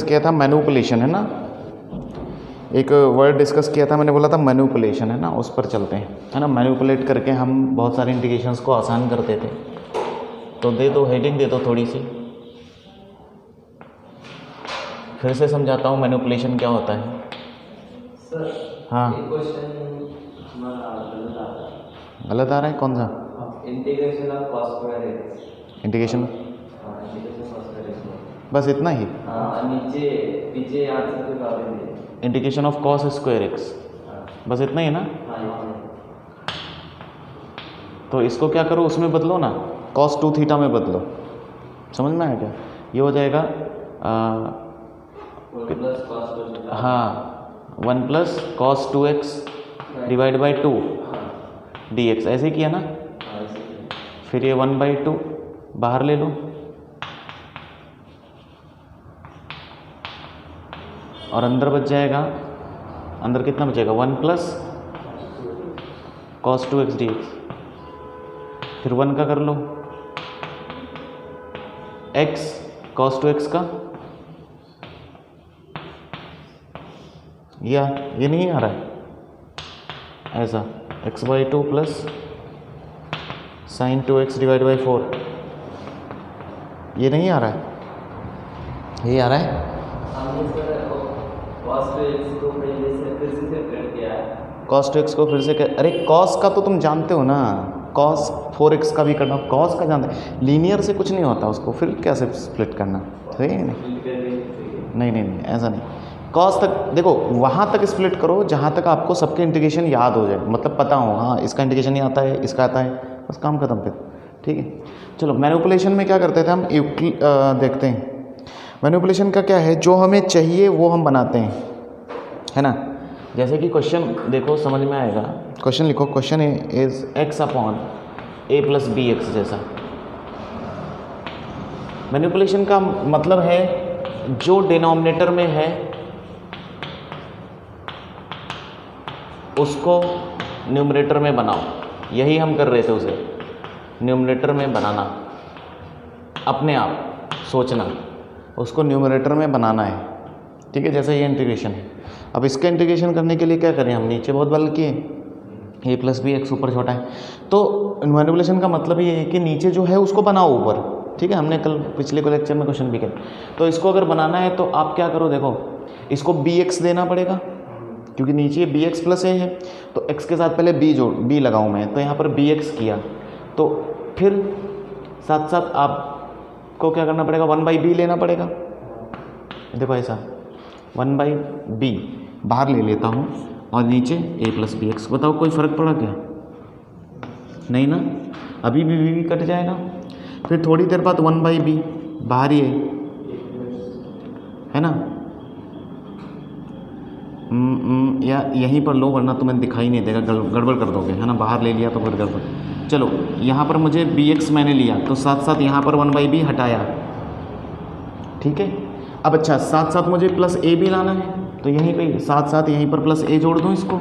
किया था मैनिपुलेशन, है ना, एक वर्ड डिस्कस किया था मैंने, बोला था मैनिपुलेशन, है ना, उस पर चलते हैं, है ना। मैनिपुलेट करके हम बहुत सारे इंटीग्रेशंस को आसान करते थे। तो दे दो हेडिंग, दे दो थोड़ी सी, फिर से समझाता हूँ मैनिपुलेशन क्या होता है। सर हाँ, एक क्वेश्चन हमारा गलत आ रहा है, कौन सा? Integration of cos square x. Integration, integration cos square x, बस इतना ही। नीचे पीछे आंसर के बारे में। Integration of cos square x, बस इतना ही ना। तो इसको क्या करो, उसमें बदलो ना, कॉस 2 थीटा में बदलो, समझ में आया क्या? ये हो जाएगा हाँ 1 plus cos 2x divide by 2 dx, ऐसे किया ना। फिर ये 1/2 बाहर ले लो, और अंदर बच जाएगा, अंदर कितना बचेगा 1 प्लस कॉस 2x dx। फिर 1 का कर लो, x कॉस 2x का, या ये नहीं आ रहा है ऐसा, x/2 plus sign 2x divide by 4, ये नहीं आ रहा है, ये आ रहा है। कॉस 2x को फिर से अरे कॉस का तो तुम जानते हो ना, कॉस 4x का भी करना, कॉस का जानते हैं, लीनियर से कुछ नहीं होता, उसको फिर कैसे स्प्लिट करना, सही है नहीं नहीं नहीं, ऐसा नहीं। कॉस तक देखो, वहाँ तक स्प्लिट करो जहाँ तक आपको सबके इंटीग्रेशन याद हो जाए, मतलब पता हो, हाँ इसका इंटीग्रेशन नहीं आता है, इसका आता है, बस काम खत्म फिर, ठीक है। चलो मैनिपुलेशन में क्या करते थे हम, देखते हैं मैनिपुलेशन का क्या है, जो हमें चाहिए वो हम बनाते हैं, है ना। जैसे कि क्वेश्चन देखो, समझ में आएगा, क्वेश्चन लिखो, question is x upon a plus B X जैसा। मैनिपुलेशन का मतलब है जो डिनोमिनेटर में है उसको न्यूमरेटर में बनाओ, यही हम कर रहे थे, उसे न्यूमरेटर में बनाना, अपने आप सोचना, उसको न्यूमरेटर में बनाना है, ठीक है। जैसे ये इंटीग्रेशन है, अब इसका इंटीग्रेशन करने के लिए क्या करें हम, नीचे बहुत बल किए, a प्लस बी एक्स ऊपर छोटा है, तो मैनिपुलेशन का मतलब ये है कि नीचे जो है उसको बनाओ ऊपर, ठीक है। हमने कल पिछले को लेक्चर में क्वेश्चन भी किया, तो इसको अगर बनाना है तो आप क्या करो, देखो इसको बी एक्स देना पड़ेगा, क्योंकि नीचे बी एक्स प्लस ए है, तो x के साथ पहले b लगाऊँ मैं, तो यहाँ पर बी एक्स किया, तो फिर साथ साथ आपको क्या करना पड़ेगा, 1/b लेना पड़ेगा। देखो ऐसा 1/b बाहर ले लेता हूँ, और नीचे a प्लस बी एक्स। बताओ कोई फ़र्क पड़ा क्या? नहीं ना, अभी भी कट जाएगा। फिर थोड़ी देर बाद 1/b बाहर ही है ना, या यहीं पर लो, वरना तुम्हें दिखाई नहीं देगा, गड़बड़ कर दोगे, है ना। बाहर ले लिया तो फिर गड़बड़। चलो यहाँ पर मुझे bx मैंने लिया, तो साथ साथ यहाँ पर 1/b हटाया, ठीक है। अब अच्छा, साथ साथ मुझे प्लस a भी लाना है, तो यहीं पे साथ साथ यहीं पर प्लस a जोड़ दूँ, इसको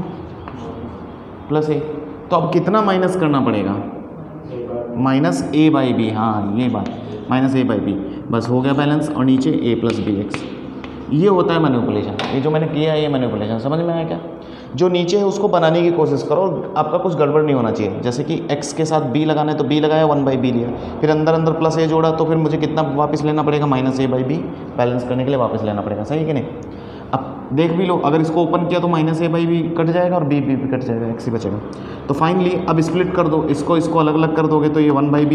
प्लस a, तो अब कितना माइनस करना पड़ेगा, -a/b, हाँ ये बात, -a/b, बस हो गया बैलेंस, और नीचे a प्लस बी एक्स। ये होता है मैनिपुलेशन, ये जो मैंने किया है ये मैनिपुलेशन, समझ में आया क्या? जो नीचे है उसको बनाने की कोशिश करो, आपका कुछ गड़बड़ नहीं होना चाहिए। जैसे कि x के साथ b लगाना है तो b लगाया, 1/b लिया, फिर अंदर अंदर प्लस a जोड़ा, तो फिर मुझे कितना वापस लेना पड़ेगा, -a/b, बैलेंस करने के लिए वापस लेना पड़ेगा, सही है कि नहीं। अब देख भी लो, अगर इसको ओपन किया तो -a/b कट जाएगा और b भी कट जाएगा, x ही बचेगा। तो फाइनली अब स्प्लिट कर दो, इसको अलग अलग कर दोगे तो ये 1/b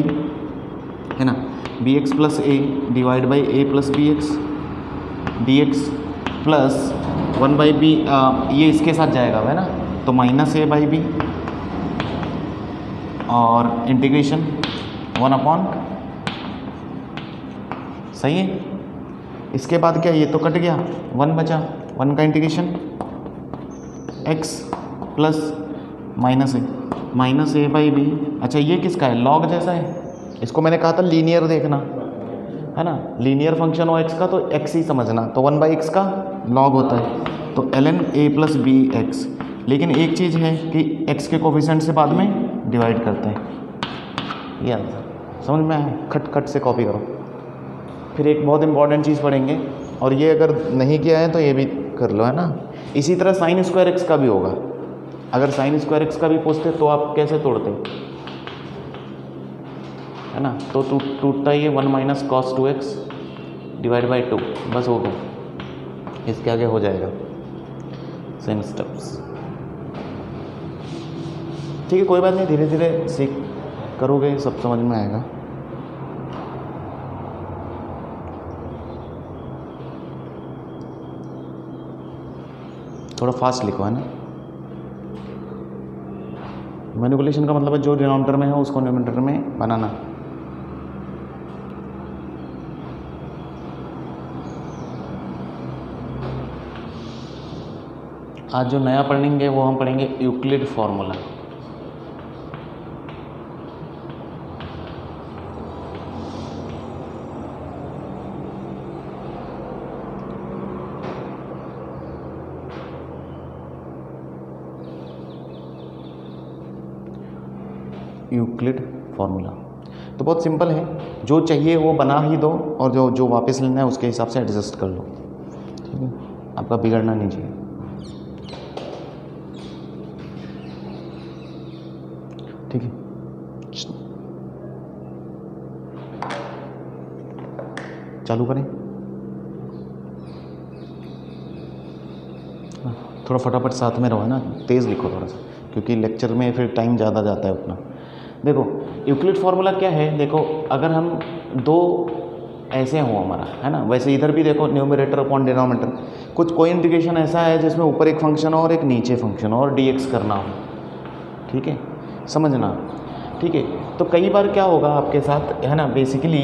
है ना, bx plus a divide by a plus B X dx plus 1/b, ये इसके साथ जाएगा, है ना, तो -a/b, और इंटीग्रेशन 1/, सही है। इसके बाद क्या, ये तो कट गया, 1 बचा, 1 का इंटीग्रेशन x प्लस -a/b। अच्छा ये किसका है, लॉग जैसा है, इसको मैंने कहा था लीनियर देखना, है ना, लीनियर फंक्शन हो x का तो x ही समझना, तो 1/x का लॉग होता है, तो ln a plus B X. लेकिन एक चीज़ है कि x के कोफिशिएंट से बाद में डिवाइड करते हैं, ये समझ में आया, खट खट से कॉपी करो। फिर एक बहुत इंपॉर्टेंट चीज़ पढ़ेंगे, और ये अगर नहीं किया है तो ये भी कर लो, है ना। इसी तरह साइन स्क्वायर एक्स का भी होगा। अगर साइन स्क्वायर एक्स का भी पूछते तो आप कैसे तोड़ते, है ना। तो टूटता ही है 1 minus cos 2x divide by 2, बस हो गया। इसके आगे हो जाएगा सेम स्टेप्स। ठीक है, कोई बात नहीं, धीरे धीरे सीख करोगे सब समझ में आएगा। थोड़ा फास्ट लिखो, है ना। मैनिपुलेशन का मतलब है जो डिनोमिनेटर में है उसको न्यूमरेटर में बनाना। आज जो नया पढ़ेंगे वो हम पढ़ेंगे यूक्लिड फॉर्मूला। यूक्लिड फार्मूला तो बहुत सिंपल है, जो चाहिए वो बना ही दो और जो वापस लेना है उसके हिसाब से एडजस्ट कर लो, ठीक है। आपका बिगड़ना नहीं चाहिए। ठीक है, चालू करें। थोड़ा फटाफट साथ में रहो, है ना, तेज़ लिखो थोड़ा सा, क्योंकि लेक्चर में फिर टाइम ज़्यादा जाता है उतना। देखो यूक्लिड फार्मूला क्या है, देखो अगर हम दो ऐसे हों हमारा, है ना, वैसे इधर भी देखो न्यूमरेटर अपॉन डिनोमिनेटर, कुछ कोई इंटीग्रेशन ऐसा है जिसमें ऊपर एक फंक्शन हो और एक नीचे फंक्शन हो और dx करना हो, ठीक है, समझना, ठीक है। तो कई बार क्या होगा आपके साथ, है ना, बेसिकली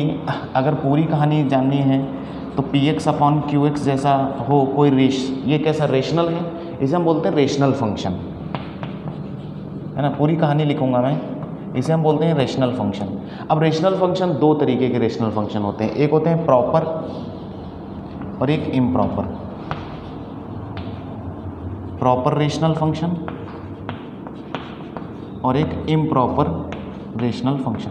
अगर पूरी कहानी जाननी है तो px अपॉन qx जैसा हो कोई ये कैसा रेशनल है, इसे हम बोलते हैं रेशनल फंक्शन, है ना। पूरी कहानी लिखूंगा मैं, इसे हम बोलते हैं रेशनल फंक्शन। अब रेशनल फंक्शन दो तरीके के रेशनल फंक्शन होते हैं, एक होते हैं प्रॉपर और एक इम्प्रॉपर। प्रॉपर रेशनल फंक्शन और एक improper rational function.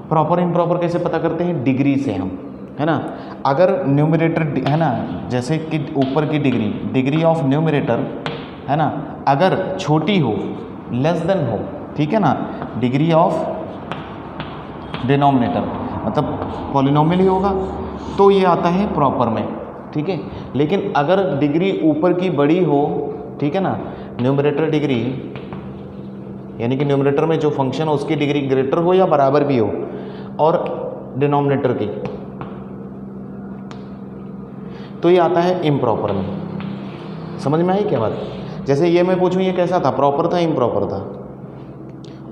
Proper improper कैसे पता करते हैं, डिग्री से हम, है ना। अगर न्यूमरेटर, है ना, जैसे कि ऊपर की डिग्री ऑफ न्यूमरेटर, है ना, अगर छोटी हो, लेस देन हो, ठीक है ना, डिग्री ऑफ डिनोमिनेटर मतलब पॉलिनोमियल ही होगा, तो ये आता है प्रॉपर में, ठीक है। लेकिन अगर डिग्री ऊपर की बड़ी हो, ठीक है ना, न्यूमरेटर डिग्री यानी कि न्यूमरेटर में जो फंक्शन हो उसकी डिग्री ग्रेटर हो या बराबर भी हो और डिनोमिनेटर की, तो ये आता है इम्प्रॉपर में। समझ में आई क्या बात। जैसे ये मैं पूछूं ये कैसा था, प्रॉपर था इम्प्रॉपर था,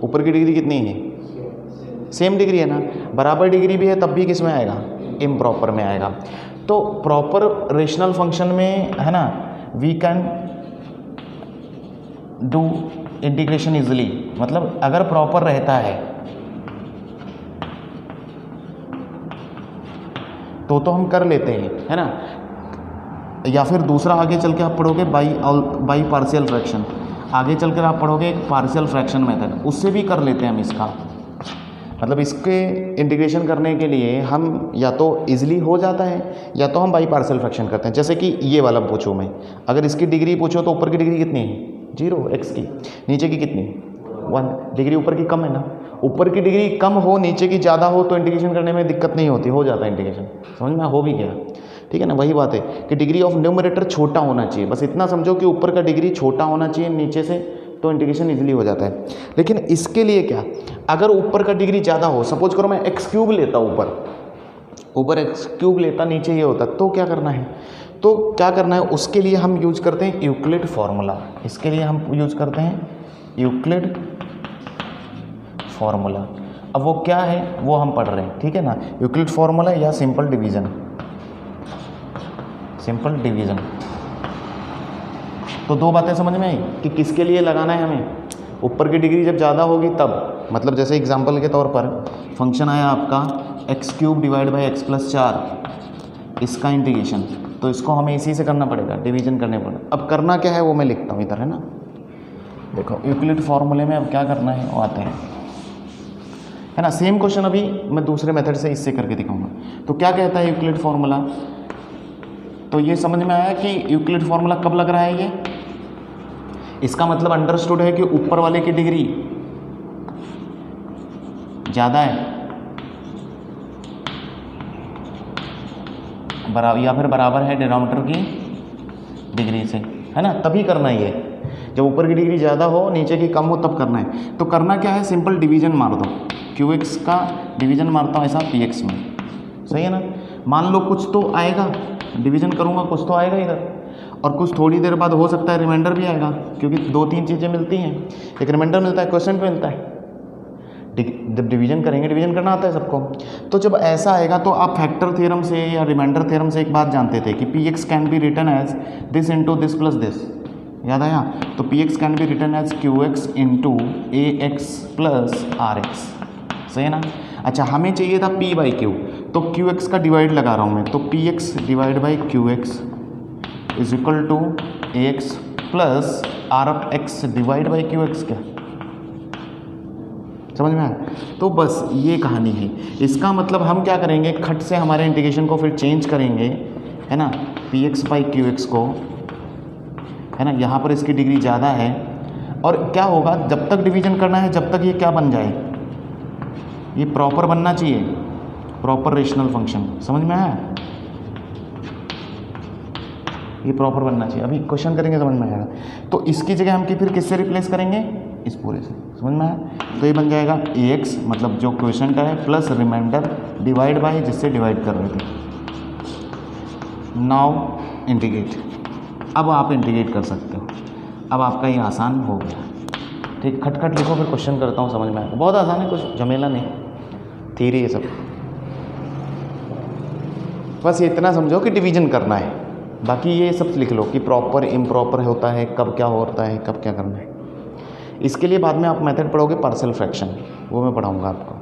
ऊपर की डिग्री कितनी है, सेम डिग्री है ना, बराबर डिग्री भी है तब भी किस में आएगा, इम्प्रॉपर में आएगा। तो प्रॉपर रेशनल फंक्शन में, है ना, we can do integration easily, मतलब अगर प्रॉपर रहता है तो हम कर लेते हैं, है ना। या फिर दूसरा आगे चल के आप पढ़ोगे बाई पार्शियल फ्रैक्शन, आगे चल कर आप पढ़ोगे पार्शियल फ्रैक्शन मेथड, उससे भी कर लेते हैं हम इसका। मतलब इसके इंटीग्रेशन करने के लिए हम या तो इजीली हो जाता है या तो हम बाई पार्शियल फ्रैक्शन करते हैं। जैसे कि ये वाला पूछो मैं, अगर इसकी डिग्री पूछो तो ऊपर की डिग्री कितनी है, 0 x की, नीचे की कितनी 1, डिग्री ऊपर की कम है ना, ऊपर की डिग्री कम हो नीचे की ज़्यादा हो तो इंटीग्रेशन करने में दिक्कत नहीं होती, हो जाता है इंटीग्रेशन, समझ में हो भी गया, ठीक है ना। वही बात है कि डिग्री ऑफ न्यूमरेटर छोटा होना चाहिए, बस इतना समझो कि ऊपर का डिग्री छोटा होना चाहिए नीचे से, तो इंटीग्रेशन इजीली हो जाता है। लेकिन इसके लिए क्या, अगर ऊपर का डिग्री ज़्यादा हो, सपोज करो मैं x³ लेता, ऊपर x³ लेता, नीचे ये होता, तो क्या करना है, उसके लिए हम यूज करते हैं यूक्लिड फार्मूला। इसके लिए हम यूज करते हैं यूक्लिड फार्मूला। अब वो क्या है वो हम पढ़ रहे हैं, ठीक है ना। यूक्लिड फार्मूला या सिंपल डिवीज़न, तो दो बातें समझ में आई कि किसके लिए लगाना है हमें, ऊपर की डिग्री जब ज़्यादा होगी तब, मतलब जैसे एग्जांपल के तौर पर फंक्शन आया आपका x³ डिवाइड बाई x + 4, इसका इंटीग्रेशन, तो इसको हमें इसी से करना पड़ेगा, डिवीजन करने पड़ेगा। अब करना क्या है वो मैं लिखता हूँ इधर, है ना। देखो यूक्लिड फार्मूले में अब क्या करना है वो आते हैं। है ना। सेम क्वेश्चन अभी मैं दूसरे मेथड से इससे करके दिखाऊंगा। तो क्या कहता है यूक्लिड फार्मूला, तो ये समझ में आया कि यूक्लिड फार्मूला कब लग रहा है ये, इसका मतलब अंडरस्टूड है कि ऊपर वाले की डिग्री ज़्यादा है बराबर या फिर बराबर है डिनोमिनेटर की डिग्री से, है ना। तभी करना है ये, जब ऊपर की डिग्री ज़्यादा हो नीचे की कम हो तब करना है। तो करना क्या है, सिंपल डिवीजन मार दो, QX का डिवीजन मारता हूँ ऐसा PX में, सही है ना। मान लो कुछ तो आएगा, डिवीजन करूँगा कुछ तो आएगा इधर, और कुछ थोड़ी देर बाद हो सकता है रिमाइंडर भी आएगा, क्योंकि 2-3 चीज़ें मिलती हैं, एक रिमाइंडर मिलता है, क्वेश्चन पे मिलता है। जब डिवीजन करेंगे, डिवीजन करना आता है सबको, तो जब ऐसा आएगा तो आप फैक्टर थ्योरम से या रिमाइंडर थ्योरम से एक बात जानते थे कि PX can be written as this into this plus this, याद आया। तो PX can be written as QX into AX plus RX, सही है ना। अच्छा, हमें चाहिए था P/Q, तो QX का डिवाइड लगा रहा हूँ मैं, तो PX divide by QX is equal to AX plus RX divide by QX, क्या समझ में आया। तो बस ये कहानी है। इसका मतलब हम क्या करेंगे, खट से हमारे इंटीग्रेशन को फिर चेंज करेंगे, है ना, PX बाई QX को, है ना। यहाँ पर इसकी डिग्री ज़्यादा है, और क्या होगा, जब तक डिवीजन करना है जब तक ये क्या बन जाए, ये प्रॉपर बनना चाहिए, प्रॉपर रेशनल फंक्शन, समझ में आया, ये प्रॉपर बनना चाहिए। अभी क्वेश्चन करेंगे समझ में आएगा। तो इसकी जगह हम फिर किससे रिप्लेस करेंगे, इस पूरे से, समझ में आया। तो ये बन जाएगा AX, मतलब जो क्वेश्चन है, प्लस रिमाइंडर डिवाइड बाई जिससे डिवाइड कर रहे थे। नाउ इंटीग्रेट, अब आप इंटीग्रेट कर सकते हो, अब आपका ये आसान हो गया, ठीक। खटखट लिखो, फिर क्वेश्चन करता हूँ, समझ में आएगा। बहुत आसान है, कुछ झमेला नहीं, थ्योरी ये सब। बस ये इतना समझो कि डिवीजन करना है, बाकी ये सब लिख लो कि प्रॉपर इम्प्रॉपर होता है, कब क्या होता है, कब क्या करना है। इसके लिए बाद में आप मेथड पढ़ोगे पार्शियल फ्रैक्शन, वो मैं पढ़ाऊंगा आपको।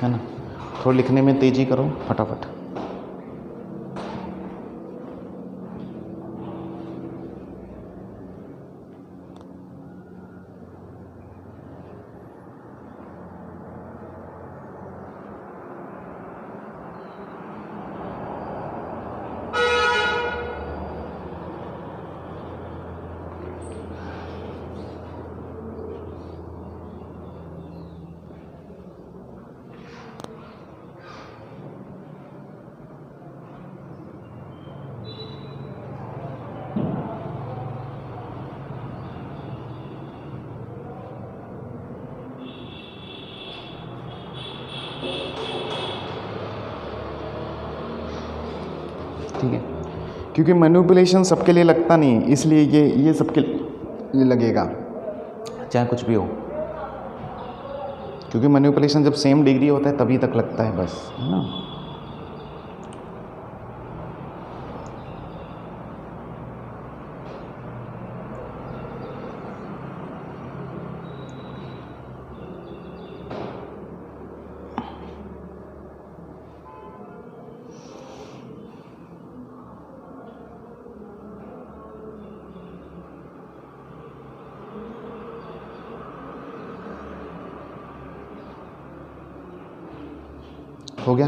है ना, थोड़ा लिखने में तेजी करो, फटाफट। ठीक है, क्योंकि मैनिपुलेशन सबके लिए लगता नहीं है, इसलिए ये सबके लिए लगेगा, चाहे कुछ भी हो, क्योंकि मैनिपुलेशन जब सेम डिग्री होता है तभी तक लगता है, बस, है ना। हो गया,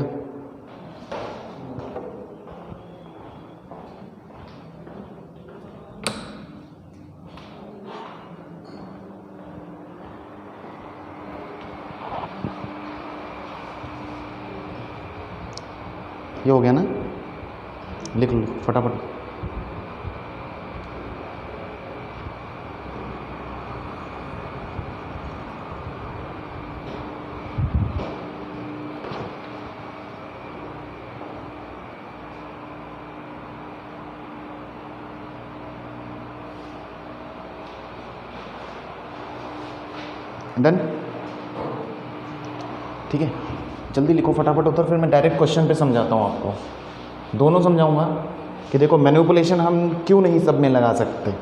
ये हो गया ना, लिख लो फटाफट। डन, ठीक है, जल्दी लिखो फटाफट उधर, फिर मैं डायरेक्ट क्वेश्चन पे समझाता हूँ आपको। दोनों समझाऊंगा कि देखो मैनिपुलेशन हम क्यों नहीं सब में लगा सकते,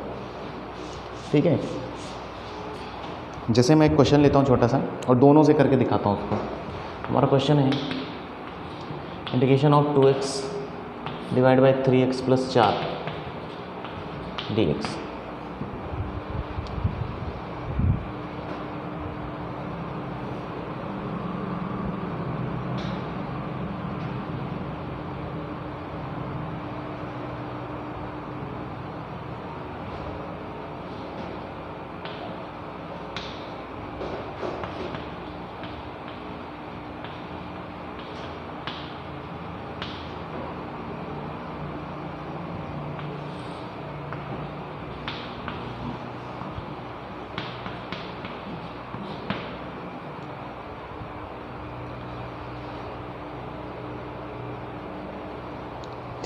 ठीक है। जैसे मैं एक क्वेश्चन लेता हूँ छोटा सा और दोनों से करके दिखाता हूँ उसको। हमारा क्वेश्चन है integration of 2x divide by 3x plus 4 dx,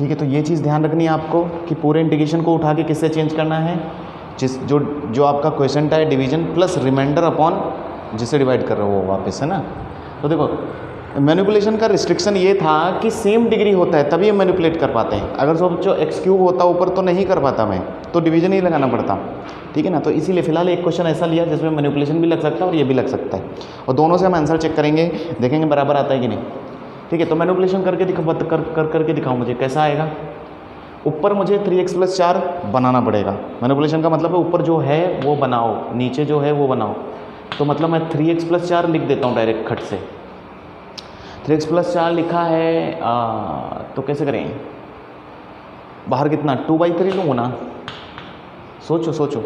ठीक है, तो ये चीज़ ध्यान रखनी है आपको कि पूरे इंटीग्रेशन को उठा के किससे चेंज करना है, जो आपका क्वेश्चन है डिवीजन प्लस रिमाइंडर अपॉन जिससे डिवाइड कर रहे हो वो वापस, है ना। तो देखो मैनिपुलेशन का रिस्ट्रिक्शन ये था कि सेम डिग्री होता है तभी हम मैनिपुलेट कर पाते हैं। अगर जो एक्स क्यूब होता ऊपर तो नहीं कर पाता मैं, तो डिवीजन ही लगाना पड़ता, ठीक है ना। तो इसीलिए फिलहाल एक क्वेश्चन ऐसा लिया जिसमें मैनिपुलेशन भी लग सकता है और ये भी लग सकता है, और दोनों से हम आंसर चेक करेंगे, देखेंगे बराबर आता है कि नहीं, ठीक है। तो मैनिपुलेशन करके करके दिखाओ मुझे कैसा आएगा। ऊपर मुझे 3x + 4 बनाना पड़ेगा। मैनिपुलेशन का मतलब है ऊपर जो है वो बनाओ, नीचे जो है वो बनाओ। तो मतलब मैं 3x + 4 लिख देता हूँ डायरेक्ट खट से। 3x + 4 लिखा है, तो कैसे करें, बाहर कितना 2/3 लूँगा ना, सोचो,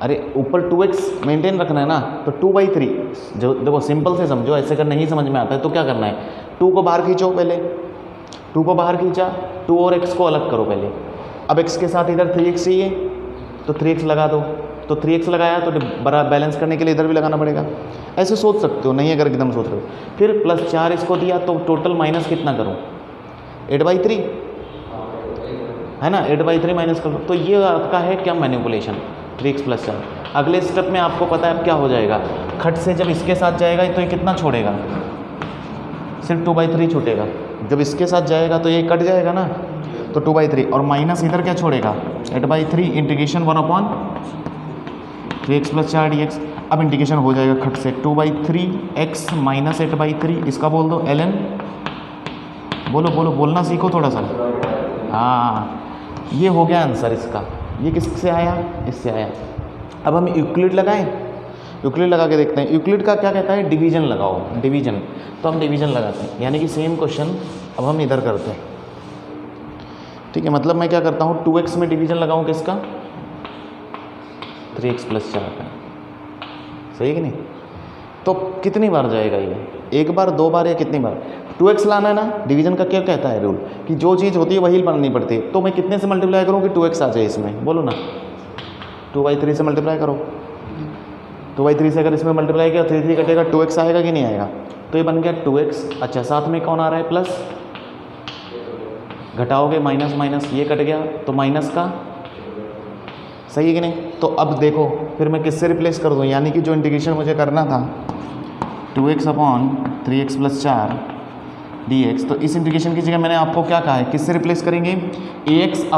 अरे ऊपर 2x मेंटेन रखना है ना, तो 2/3 जो देखो सिंपल से समझो, ऐसे अगर नहीं समझ में आता है तो क्या करना है, 2 को बाहर खींचो, पहले 2 को बाहर खींचा, 2 और x को अलग करो पहले। अब x के साथ इधर 3x चाहिए तो 3x लगा दो, तो 3x लगाया तो बराबर बैलेंस करने के लिए इधर भी लगाना पड़ेगा। ऐसे सोच सकते हो, नहीं अगर एकदम सोच रहे हो। फिर +4 इसको दिया तो टोटल माइनस कितना करूँ, 8/3 है ना, 8/3 माइनस कर लो। तो ये आपका है क्या मैनिपुलेशन, 3x + 4। अगले स्टेप में आपको पता है अब क्या हो जाएगा, खट से जब इसके साथ जाएगा तो ये कितना छोड़ेगा, सिर्फ 2/3 छूटेगा। जब इसके साथ जाएगा तो ये कट जाएगा ना, तो 2/3 और माइनस इधर क्या छोड़ेगा, 8/3 इंटीग्रेशन 1/3x + 4 dx। अब इंटीग्रेशन हो जाएगा खट से 2/3x - 8/3, इसका बोल दो ln, बोलना सीखो थोड़ा सा। हाँ, ये हो गया आंसर इसका। ये किससे आया, इससे आया। अब हम यूक्लिड लगाएं, यूक्लिड लगा के देखते हैं। यूक्लिड का क्या कहता है, डिवीजन लगाओ, डिवीजन। तो हम डिवीजन लगाते हैं, यानी कि सेम क्वेश्चन अब हम इधर करते हैं, ठीक है। मतलब मैं क्या करता हूँ, 2x में डिवीजन लगाऊँ किसका, 3x + 4 का, सही है कि नहीं। तो कितनी बार जाएगा ये, एक बार, 2 बार या कितनी बार। 2x लाना है ना, डिवीजन का क्या कहता है रूल, कि जो चीज़ होती है वही बननी पड़ती है। तो मैं कितने से मल्टीप्लाई करूँ कि 2x आ जाए इसमें, बोलो ना, 2/3 से मल्टीप्लाई करो। 2/3 से अगर इसमें मल्टीप्लाई किया 3 कटेगा, 2x आएगा कि नहीं आएगा। तो ये बन गया 2x। अच्छा, साथ में कौन आ रहा है, प्लस, घटाओगे माइनस, ये कट गया तो माइनस का, सही है कि नहीं। तो अब देखो फिर मैं किससे रिप्लेस कर दूँ, यानी कि जो इंटीग्रेशन मुझे करना था 2x/3x + 4 dx, तो इस इंटीग्रेशन की जगह मैंने आपको क्या कहा है, किससे रिप्लेस करेंगे, ax +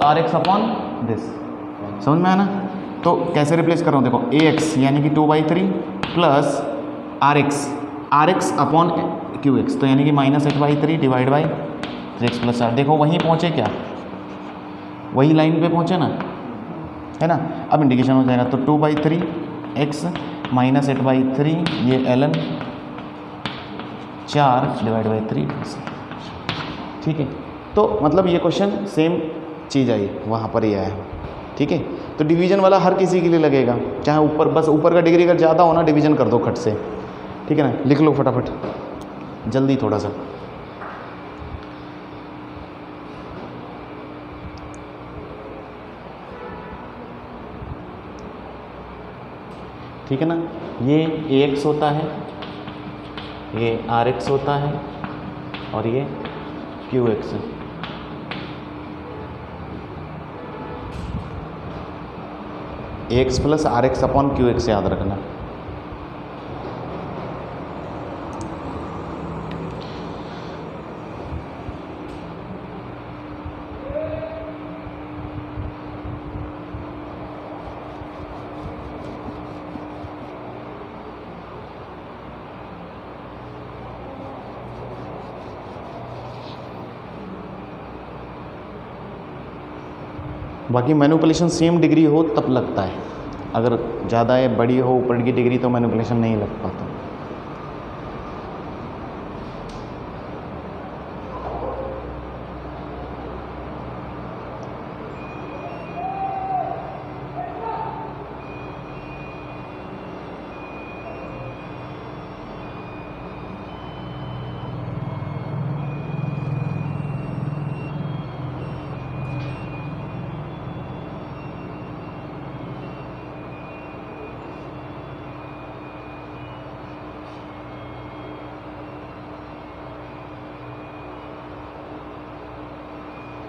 rx/this। समझ में आया ना। तो कैसे रिप्लेस कर रहा हूँ, देखो ax यानी कि 2/3 प्लस rx/qx, तो यानी कि -8/3 डिवाइड बाई 3x + 4। देखो वहीं पहुँचे क्या, वही लाइन पे पहुँचे ना, है ना। अब इंटीग्रेशन हो जाएगा तो 2/3x - 8/3 ये ln 4 डिवाइड बाई 3, ठीक है। तो मतलब ये क्वेश्चन सेम चीज़ आई, वहाँ पर ही आया, ठीक है। तो डिवीजन वाला हर किसी के लिए लगेगा, चाहे ऊपर, बस ऊपर का डिग्री अगर ज़्यादा होना डिवीजन कर दो खट से, ठीक है ना। लिख लो फटाफट, जल्दी थोड़ा सा। ठीक है ना। ये ax होता है, ये rx होता है और ये qx। ax + rx/qx याद रखना। बाकी मैनिपुलेशन सेम डिग्री हो तब लगता है, अगर ज़्यादा है, बड़ी हो ऊपर की डिग्री, तो मैनिपुलेशन नहीं लग पाता।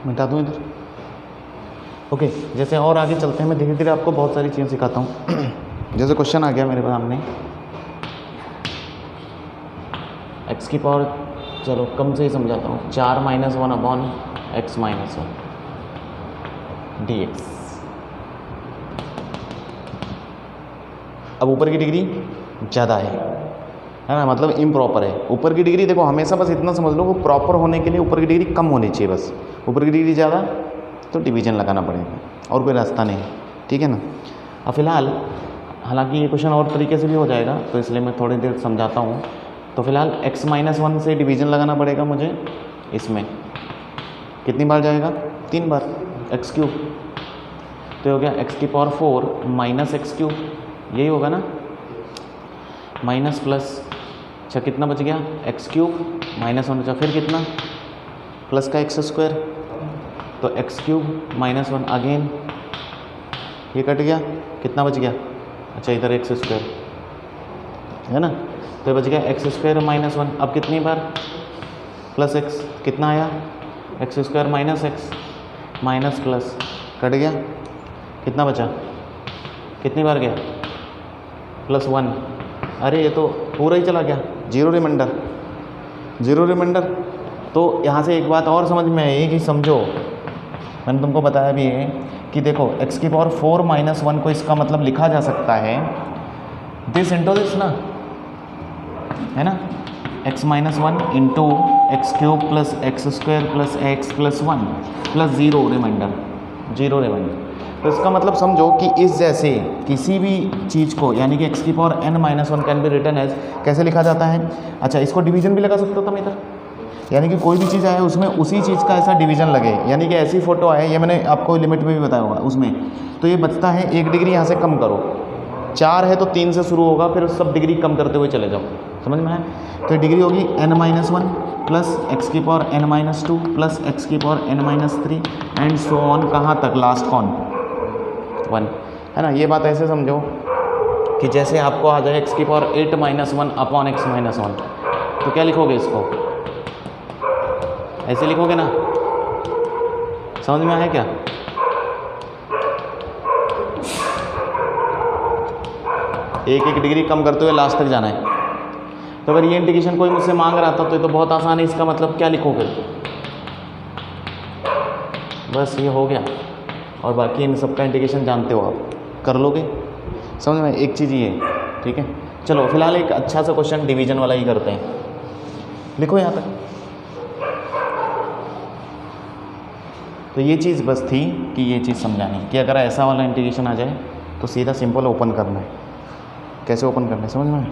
मिटा दूँ इधर। ओके, जैसे और आगे चलते हैं, मैं धीरे धीरे आपको बहुत सारी चीज़ें सिखाता हूँ। जैसे क्वेश्चन आ गया मेरे सामने, x की पावर, चलो कम से ही समझाता हूँ, 4 - 1 अपॉन x - 1 dx। अब ऊपर की डिग्री ज़्यादा है ना, मतलब इम्प्रॉपर है। ऊपर की डिग्री देखो हमेशा बस इतना समझ लो, वो प्रॉपर होने के लिए ऊपर की डिग्री कम होनी चाहिए, बस ऊपर की डिग्री ज़्यादा तो डिवीजन लगाना पड़ेगा, और कोई रास्ता नहीं, ठीक है ना। अब फिलहाल, हालांकि ये क्वेश्चन और तरीके से भी हो जाएगा, तो इसलिए मैं थोड़ी देर समझाता हूँ। तो फिलहाल x - 1 से डिवीजन लगाना पड़ेगा मुझे, इसमें कितनी बार जाएगा, 3 बार, x3, तो हो गया x की पावर 4 माइनस x3, यही होगा ना, माइनस प्लस, अच्छा कितना बच गया, x3 - 1 बचा, फिर कितना, प्लस का x², तो x3 - 1 अगेन, ये कट गया, कितना बच गया, अच्छा इधर x² है ना, तो ये बच गया x² - 1। अब कितनी बार, प्लस x, कितना आया, x² - x minus plus, cut गया, कितना बचा, कितनी बार गया, +1। अरे ये तो पूरा ही चला गया, जीरो रिमाइंडर। तो यहाँ से एक बात और समझ में आई कि समझो, मैंने तुमको बताया भी है कि देखो x की पावर 4 - 1 को इसका मतलब लिखा जा सकता है दिस इंटू दिस ना, है ना, x - 1 into x³ plus x² plus x plus 1 plus zero reminder. तो इसका मतलब समझो कि इस जैसे किसी भी चीज़ को, यानी कि x की power n - 1 can be written as, कैसे लिखा जाता है, अच्छा इसको डिवीजन भी लगा सकता था मैं इधर, यानी कि कोई भी चीज़ आए उसमें उसी चीज़ का ऐसा डिवीजन लगे, यानी कि ऐसी फ़ोटो आए, ये मैंने आपको लिमिट में भी बताया होगा उसमें, तो ये बचता है 1 डिग्री, यहाँ से कम करो, 4 है तो 3 से शुरू होगा, फिर सब डिग्री कम करते हुए चले जाओ, समझ में आया। तो डिग्री होगी n - 1 प्लस x की पावर n - 2 प्लस x की power n - 3 and so on, कहाँ तक, लास्ट कौन, 1, है ना। ये बात ऐसे समझो कि जैसे आपको आ जाए x की पावर 8 - 1 अपॉन x - 1, तो क्या लिखोगे, इसको ऐसे लिखोगे ना, समझ में आया क्या, एक डिग्री कम करते हुए लास्ट तक जाना है। तो अगर ये इंटीग्रेशन कोई मुझसे मांग रहा था तो ये तो बहुत आसान है, इसका मतलब क्या लिखोगे, बस ये हो गया, और बाकी इन सब का इंटीग्रेशन जानते हो आप, कर लोगे, समझ में। एक चीज़ ये, ठीक है। चलो फिलहाल एक अच्छा सा क्वेश्चन डिवीजन वाला ही करते हैं, लिखो यहाँ तक। तो ये चीज़ बस थी कि ये चीज़ समझानी कि अगर ऐसा वाला इंटीग्रेशन आ जाए तो सीधा सिंपल ओपन करना है, कैसे ओपन करना है, समझ में।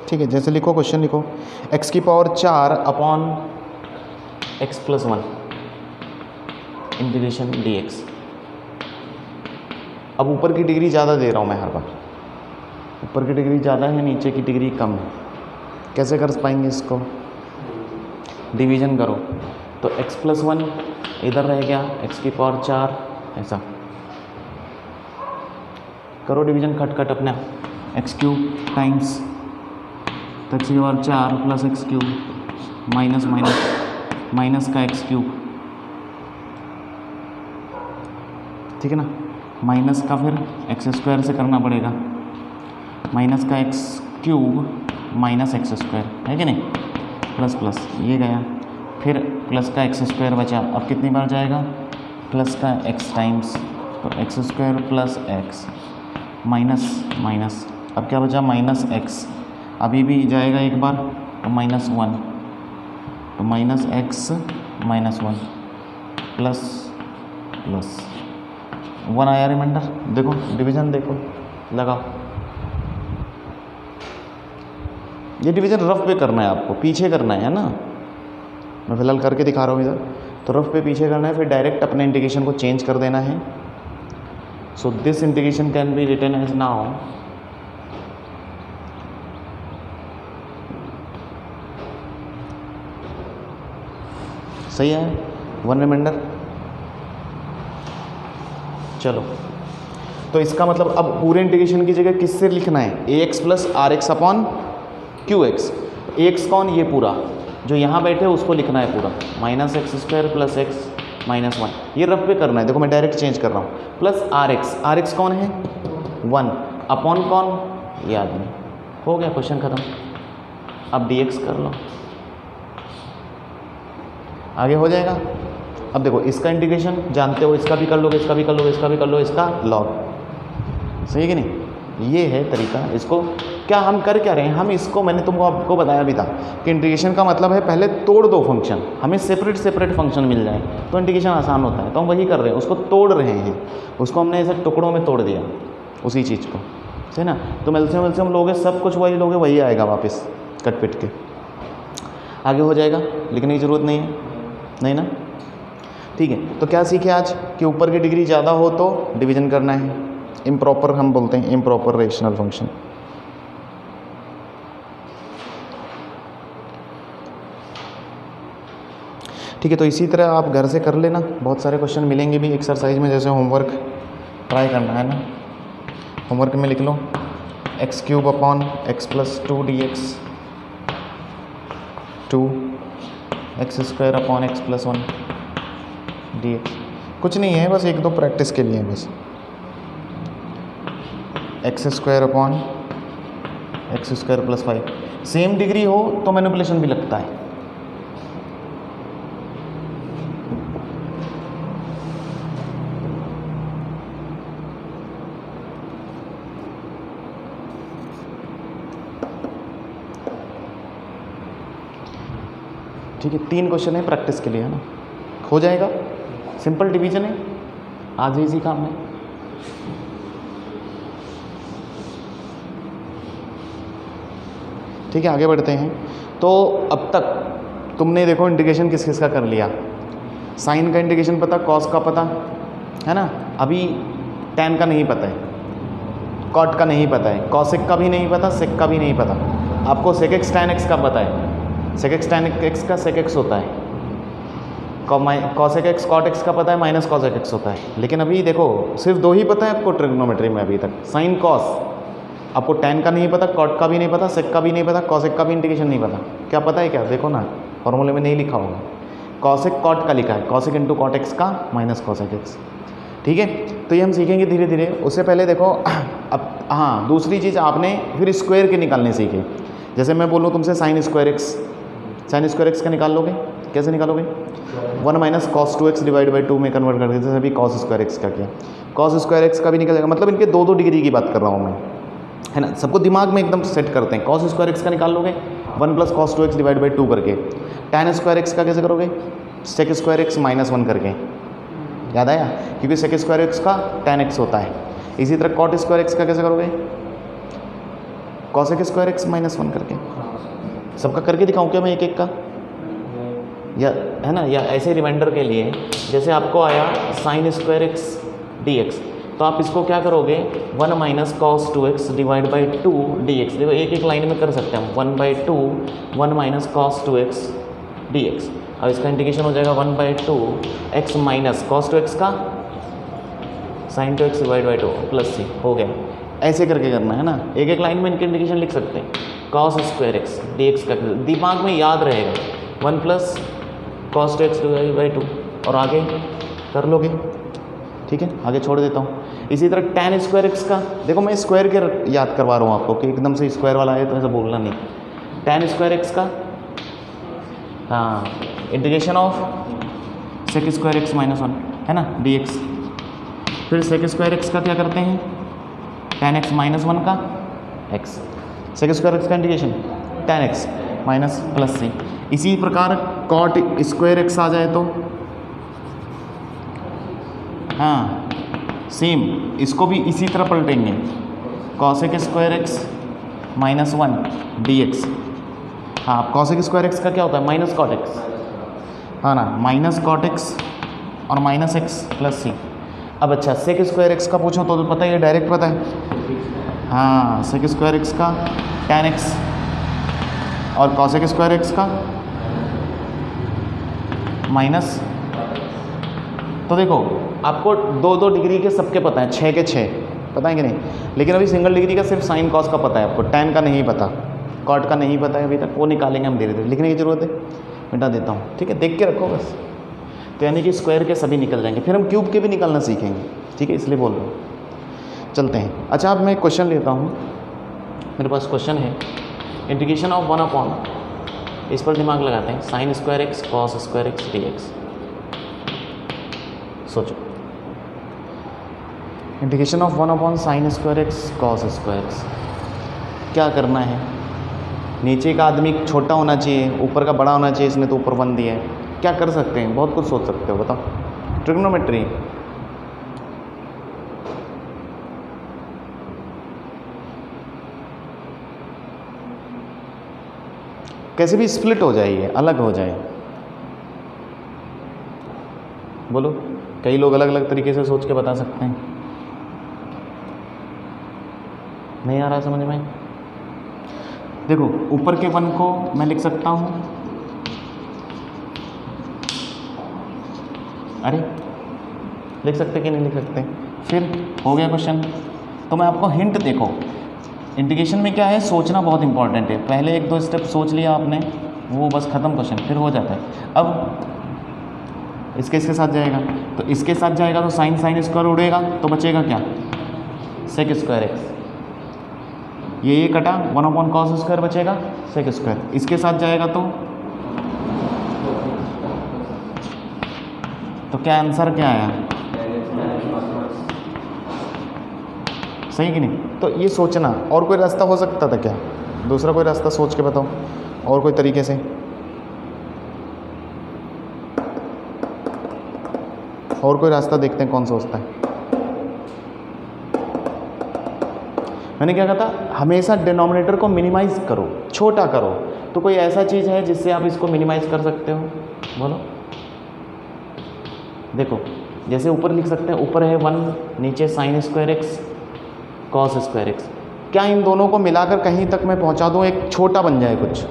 ठीक है, जैसे लिखो, क्वेश्चन लिखो, x की power 4 upon x plus 1 integration dx। अब ऊपर की डिग्री ज़्यादा दे रहा हूँ मैं हर बार, ऊपर की डिग्री ज़्यादा है, नीचे की डिग्री कम है, कैसे कर पाएंगे इसको, डिवीजन करो, तो x प्लस 1 इधर रह गया, x की पावर 4, ऐसा करो डिवीजन, खट अपना, x³ टाइम्स x की power 4 plus x³ minus minus का x³, ठीक है ना, माइनस का फिर x² से करना पड़ेगा, माइनस का x³ माइनस x² है कि नहीं, प्लस प्लस ये गया, फिर प्लस का x² बचा, अब कितनी बार जाएगा, प्लस का x टाइम्स, तो x² plus x minus minus, अब क्या बचा, माइनस x, अभी भी जाएगा एक बार, तो -1, तो -x -1 प्लस प्लस 1 आया रिमाइंडर, देखो डिवीजन देखो, लगाओ। ये डिवीजन रफ पे करना है आपको, पीछे करना है ना, मैं फिलहाल करके दिखा रहा हूँ इधर, तो रफ पे पीछे करना है, फिर डायरेक्ट अपने इंटीग्रेशन को चेंज कर देना है। So this integration can be written as now सही है, 1 रिमाइंडर चलो, तो इसका मतलब अब पूरे इंटीग्रेशन की जगह किससे लिखना है, a x plus r x upon q x. A x कौन, ये पूरा जो यहाँ बैठे उसको लिखना है पूरा, minus x square plus x minus 1, ये रफ पे करना है। देखो मैं डायरेक्ट चेंज कर रहा हूँ, प्लस आर एक्स कौन है 1 अपॉन कौन, ये आदमी। हो गया, क्वेश्चन खत्म। अब डी एक्स कर लो, आगे हो जाएगा। अब देखो इसका इंटीग्रेशन जानते हो, इसका भी कर लोगे, इसका भी कर लोगे, इसका भी कर लो, इसका लॉग, सही है कि नहीं। ये है तरीका। इसको क्या हम कर क्या रहे हैं, हम इसको मैंने तुमको आपको बताया भी था कि इंटीग्रेशन का मतलब है पहले तोड़ दो फंक्शन, हमें सेपरेट सेपरेट फंक्शन मिल जाए तो इंटीग्रेशन आसान होता है। तो हम वही कर रहे हैं, उसको तोड़ रहे हैं, उसको हमने ऐसे टुकड़ों में तोड़ दिया उसी चीज़ को, है ना। तो एलसीएम लोगे, सब कुछ वही लोगे, वही आएगा वापस कट पिट के। आगे हो जाएगा, लिखने की ज़रूरत नहीं है, नहीं ना, ठीक है। तो क्या सीखे आज कि ऊपर की डिग्री ज़्यादा हो तो डिवीजन करना है, इम्प्रॉपर हम बोलते हैं, इम्प्रॉपर रेशनल फंक्शन। ठीक है, तो इसी तरह आप घर से कर लेना, बहुत सारे क्वेश्चन मिलेंगे भी एक्सरसाइज में, जैसे होमवर्क ट्राई करना है ना। होमवर्क में लिख लो x cube upon x plus 2 d x, 2 x square upon x plus 1 d x. कुछ नहीं है, बस एक दो प्रैक्टिस के लिए बस। X square upon x square plus 5, same degree हो तो मैनिपुलेशन भी लगता है। ठीक है, 3 क्वेश्चन है प्रैक्टिस के लिए, है ना, हो जाएगा। सिंपल डिवीजन है, आज इसी काम में। ठीक है, आगे बढ़ते हैं। तो अब तक तुमने देखो इंटीग्रेशन किस किस का कर लिया, साइन का इंटीग्रेशन पता, कॉस का पता, है ना। अभी टैन का नहीं पता है, कॉट का नहीं पता है, कॉसेक का भी नहीं पता, सेक का भी नहीं पता। आपको सेक एक्स टैन एक्स का पता है, सेक एक्स टैन एक्स का सेक एक्स होता है, कॉसेक एक्स कॉट एक्स का पता है, माइनस कॉसेक एक्स होता है। लेकिन अभी देखो सिर्फ 2 ही पता है आपको ट्रिग्नोमेट्री में अभी तक, साइन कॉस। आपको टैन का नहीं पता, कॉट का भी नहीं पता, सेक का भी नहीं पता, कॉसेक का भी इंटीग्रेशन नहीं पता। क्या पता है, क्या देखो ना, फॉर्मूले में नहीं लिखा होगा, कॉसेक कॉट का लिखा है, कॉसेक इंटू कॉट एक्स का माइनस कॉसेक एक्स। ठीक है, तो ये हम सीखेंगे धीरे धीरे। उससे पहले देखो अब, हाँ दूसरी चीज़ आपने फिर स्क्वायर के निकालने सीखे। जैसे मैं बोलूँ तुमसे साइन स्क्वायर एक्स का निकाल लोगे, कैसे निकालोगे, 1 minus cos 2x divide by 2 में कन्वर्ट करके, जैसे अभी कॉस स्क्वायर एक्स का किया, कॉस स्क्वायर एक्स का भी निकल जाएगा। मतलब इनके 2 डिग्री की बात कर रहा हूँ मैं, है ना। सबको दिमाग में एकदम सेट करते हैं। कॉस स्क्वायर एक्स का निकाल लोगे 1 plus cos 2x divide by 2 करके। टैन स्क्वायर एक्स का कैसे करोगे, सेक स्क्वायर एक्स माइनस 1 करके, याद आया, क्योंकि सेक स्क्वायर एक्स का टैन एक्स होता है। इसी तरह कॉट स्क्वायर एक्स का कैसे करोगे, कॉसेक स्क्वायर एक्स माइनस 1 करके। सबका करके दिखाऊं क्या मैं एक एक का, या है ना, या ऐसे रिमाइंडर के लिए, जैसे आपको आया sign square x d x, तो आप इसको क्या करोगे, 1 minus cos 2x divide by 2 dx। देखो एक एक लाइन में कर सकते हैं हम, 1/2 1 माइनस कॉस 2x dx। अब इसका इंटीग्रेशन हो जाएगा 1/2 x माइनस कॉस 2x का sine 2x divide by 2 plus c, हो गया। ऐसे करके करना है ना, एक एक लाइन में इनके इंटीग्रेशन लिख सकते हैं। कॉस स्क्वायर एक्स dx का दिमाग में याद रहेगा, 1 plus cos 2x divide by 2, और आगे कर लोगे। ठीक है, आगे छोड़ देता हूँ। इसी तरह टैन स्क्वायर एक्स का, देखो मैं स्क्वायर के याद करवा रहा हूँ आपको कि एकदम से स्क्वायर वाला है तो ऐसा बोलना नहीं। टैन स्क्वायर एक्स का, हाँ, integration of sec square x minus 1, है ना, dx। फिर सेक स्क्वायर एक्स का क्या करते हैं, टैन एक्स माइनस 1 का x, सेक स्क्वायर एक्स का integration tan x minus plus c। इसी प्रकार कॉट स्क्वायर एक्स आ जाए तो, हाँ सेम, इसको भी इसी तरह पलटेंगे, cosec square x minus 1 dx। हाँ, कॉसेक स्क्वायर एक्स का क्या होता है, माइनस कॉट एक्स, हाँ ना, माइनस कॉट एक्स और माइनस एक्स प्लस सी। अब अच्छा, सेक स्क्वायर एक्स का पूछो तो पता है, डायरेक्ट पता है, हाँ, सेक स्क्वायर एक्स का टैन एक्स और कॉसेक स्क्वायर एक्स का माइनस, तो देखो आपको 2-2 डिग्री के सबके पता है, 6 के 6 पता है कि नहीं, लेकिन अभी सिंगल डिग्री का सिर्फ साइन कॉस का पता है आपको, tan का नहीं पता, कॉट का नहीं पता है अभी तक, वो निकालेंगे हम धीरे धीरे, लिखने की ज़रूरत है, मिटा देता हूँ, ठीक है, देख के रखो बस। तो यानी कि स्क्वायर के सभी निकल जाएंगे, फिर हम क्यूब के भी निकालना सीखेंगे, ठीक है, इसलिए बोल रहा हूँ। चलते हैं। अच्छा अब मैं एक क्वेश्चन लेता हूँ, मेरे पास क्वेश्चन है, इंटीग्रेशन ऑफ 1/, इस पर दिमाग लगाते हैं, sin square x cos square x dx। सोचो, integration of 1/sin square x cos square x, क्या करना है? नीचे का आदमी छोटा होना चाहिए, ऊपर का बड़ा होना चाहिए, इसने तो ऊपर 1 दिया है, क्या कर सकते हैं? बहुत कुछ सोच सकते हो, बताओ। ट्रिग्नोमेट्री, कैसे भी स्प्लिट हो जाए, ये अलग हो जाए, बोलो। कई लोग अलग अलग तरीके से सोच के बता सकते हैं। नहीं आ रहा समझ में? देखो ऊपर के 1 को मैं लिख सकता हूँ, अरे लिख सकते कि नहीं लिख सकते? फिर हो गया क्वेश्चन। तो मैं आपको हिंट, देखो इंटीग्रेशन में क्या है, सोचना बहुत इंपॉर्टेंट है। पहले 1-2 स्टेप सोच लिया आपने, वो बस ख़त्म क्वेश्चन, फिर हो जाता है। अब इसके साथ जाएगा, तो इसके साथ जाएगा तो साइन स्क्वायर उड़ेगा, तो बचेगा क्या? सेक स्क्वायर एक्स, ये कटा, 1/cos स्क्वायर बचेगा, सेक स्क्वायर। इसके साथ जाएगा तो क्या आंसर क्या आया? सही कि नहीं? तो ये सोचना। और कोई रास्ता हो सकता था क्या? दूसरा कोई रास्ता सोच के बताओ, और कोई तरीके से, और कोई रास्ता देखते हैं कौन सोचता है। मैंने क्या कहा था, हमेशा डिनोमिनेटर को मिनिमाइज करो, छोटा करो। तो कोई ऐसा चीज़ है जिससे आप इसको मिनिमाइज कर सकते हो? बोलो। देखो जैसे ऊपर लिख सकते हैं, ऊपर है 1, नीचे sin square x cos square x. क्या इन दोनों को मिलाकर कहीं तक मैं पहुंचा दूं, एक छोटा बन जाए कुछ?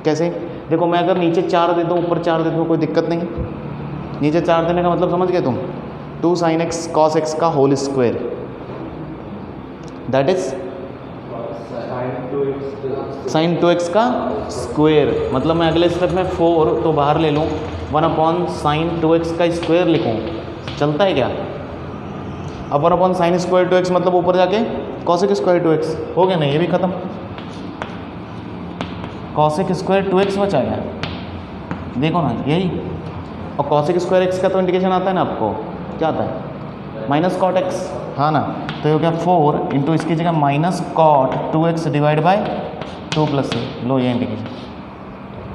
कैसे? देखो मैं अगर नीचे 4 दे दूं, ऊपर 4 दे दूं, कोई दिक्कत नहीं। नीचे 4 देने का मतलब समझ गए तुम? 2 sin x cos x का whole square, that is sin 2x का स्क्वायर। मतलब मैं अगले स्टेप में 4 तो बाहर ले लूँ, 1/sin 2x का स्क्वायर लिखूँ, चलता है क्या? अब 1/sin स्क्वायर 2x मतलब ऊपर जाके cosec स्क्वायर 2x हो गया ना, ये भी खत्म। cosec स्क्वायर 2x बचा गया, देखो ना यही। और cosec स्क्वायर x का तो इंडिकेशन आता है ना आपको, क्या आता है? माइनस कॉट एक्स, हाँ ना। तो ये हो गया 4 इंटू इसकी जगह minus cot 2x divide by 2 + c, लो ये इंडिकेशन।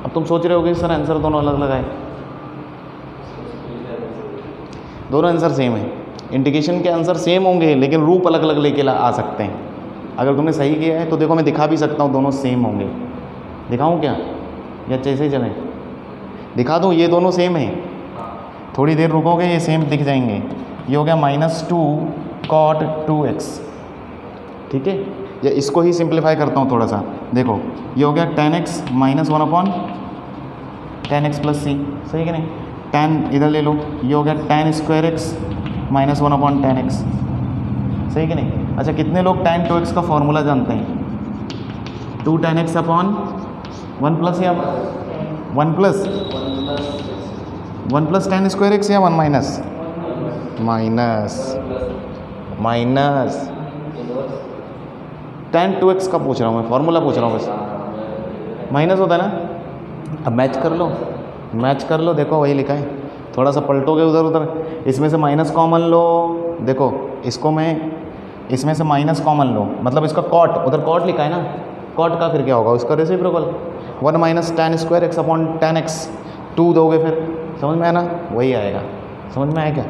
अब तुम सोच रहे होगे सर आंसर दोनों अलग अलग आए, दोनों आंसर सेम है। इंटीग्रेशन के आंसर सेम होंगे लेकिन रूप अलग अलग लेके आ सकते हैं। अगर तुमने सही किया है तो देखो मैं दिखा भी सकता हूँ दोनों सेम होंगे। दिखाऊँ क्या, या जैसे ही चलें? दिखा दूँ, ये दोनों सेम हैं। थोड़ी देर रुकोगे ये सेम दिख जाएंगे। ये हो गया -2 cot 2x, ठीक है। या इसको ही सिंप्लीफाई करता हूँ थोड़ा सा, देखो ये हो गया tan x -1/tan x + c, सही कि नहीं? tan इधर ले लो, ये हो गया tan square x -1/tan x, सही कि नहीं? अच्छा कितने लोग tan 2x का फॉर्मूला जानते हैं? 2 tan x अपॉन 1 प्लस या 1 plus 1 plus tan square x या 1 माइनस माइनस tan 2x का पूछ रहा हूँ मैं, फॉर्मूला पूछ रहा हूँ बस। माइनस होता है ना। अब मैच कर लो, देखो वही लिखा है। थोड़ा सा पलटोगे उधर उधर, इसमें से माइनस कॉमन लो, देखो इसको मैं इसमें से माइनस कॉमन लो, मतलब इसका कॉट, उधर कॉट लिखा है ना, कॉट का फिर क्या होगा? उसका reciprocal 1 minus tan square x upon tan x, 2 दोगे फिर, समझ में आया ना? वही आएगा। समझ में आया क्या?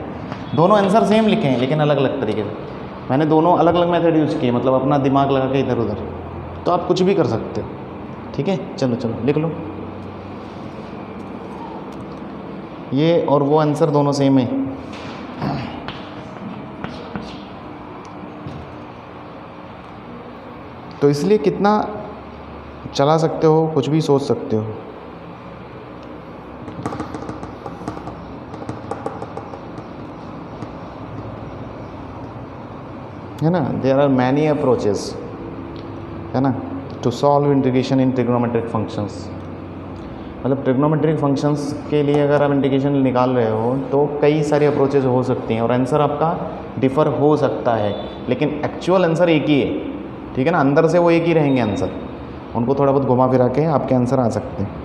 दोनों आंसर सेम लिखे हैं लेकिन अलग अलग तरीके से। मैंने दोनों अलग अलग मेथड यूज़ किए, मतलब अपना दिमाग लगा के इधर उधर। तो आप कुछ भी कर सकते हो, ठीक है। चलो लिख लो, ये और वो आंसर दोनों सेम है। तो इसलिए कितना चला सकते हो, कुछ भी सोच सकते हो। है ना, देयर आर मैनी अप्रोचेस, है ना, to solve integration in trigonometric functions. मतलब ट्रिग्नोमेट्रिक फंक्शंस के लिए अगर आप इंटीग्रेशन निकाल रहे हो तो कई सारी अप्रोचेज हो सकती हैं और आंसर आपका डिफ़र हो सकता है, लेकिन एक्चुअल आंसर एक ही है, ठीक है ना, अंदर से वो एक ही रहेंगे आंसर, उनको थोड़ा बहुत घुमा फिरा के आपके आंसर आ सकते हैं।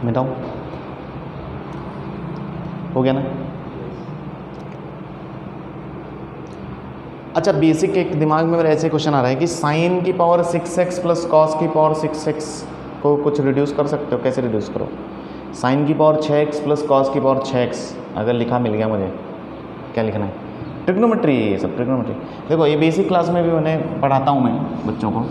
मिटाओ, हो गया ना। अच्छा, बेसिक एक दिमाग में मेरे ऐसे क्वेश्चन आ रहा है कि साइन की पावर 6x प्लस कॉस की पावर 6x को कुछ रिड्यूस कर सकते हो, कैसे रिड्यूस करो? साइन की पावर 6x प्लस कॉस की पावर 6x अगर लिखा मिल गया मुझे, क्या लिखना है? ट्रिग्नोमेट्री, ये सब ट्रिग्नोमेट्री। देखो ये बेसिक क्लास में भी उन्हें पढ़ाता हूँ मैं बच्चों को।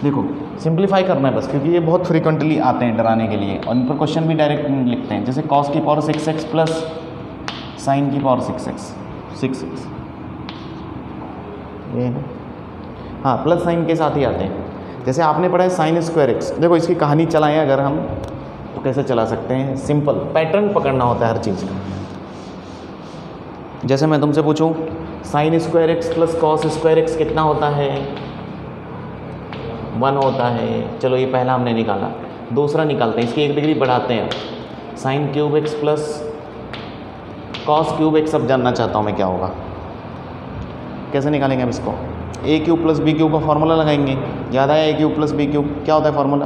देखो सिंप्लीफाई करना है बस, क्योंकि ये बहुत फ्रीक्वेंटली आते हैं डराने के लिए और इन पर क्वेश्चन भी डायरेक्ट लिखते हैं, जैसे कॉस की पावर 6x प्लस साइन की पावर 6x ये है, हाँ प्लस साइन के साथ ही आते हैं। जैसे आपने पढ़ा है साइन स्क्वायर एक्स, देखो इसकी कहानी चलाएं अगर हम तो कैसे चला सकते हैं, सिंपल पैटर्न पकड़ना होता है हर चीज़ का। जैसे मैं तुमसे पूछूं sign square x plus cos square x कितना होता है? 1 होता है। चलो ये पहला हमने निकाला, दूसरा निकालते हैं, इसकी 1 डिग्री बढ़ाते हैं। Sine cube x plus cos cube x, अब जानना चाहता हूँ मैं क्या होगा, कैसे निकालेंगे हम इसको? ए क्यूब प्लस बी क्यूब का फॉर्मूला लगाएंगे, याद आया? ए क्यूब प्लस बी क्यूब क्या होता है फॉर्मूला,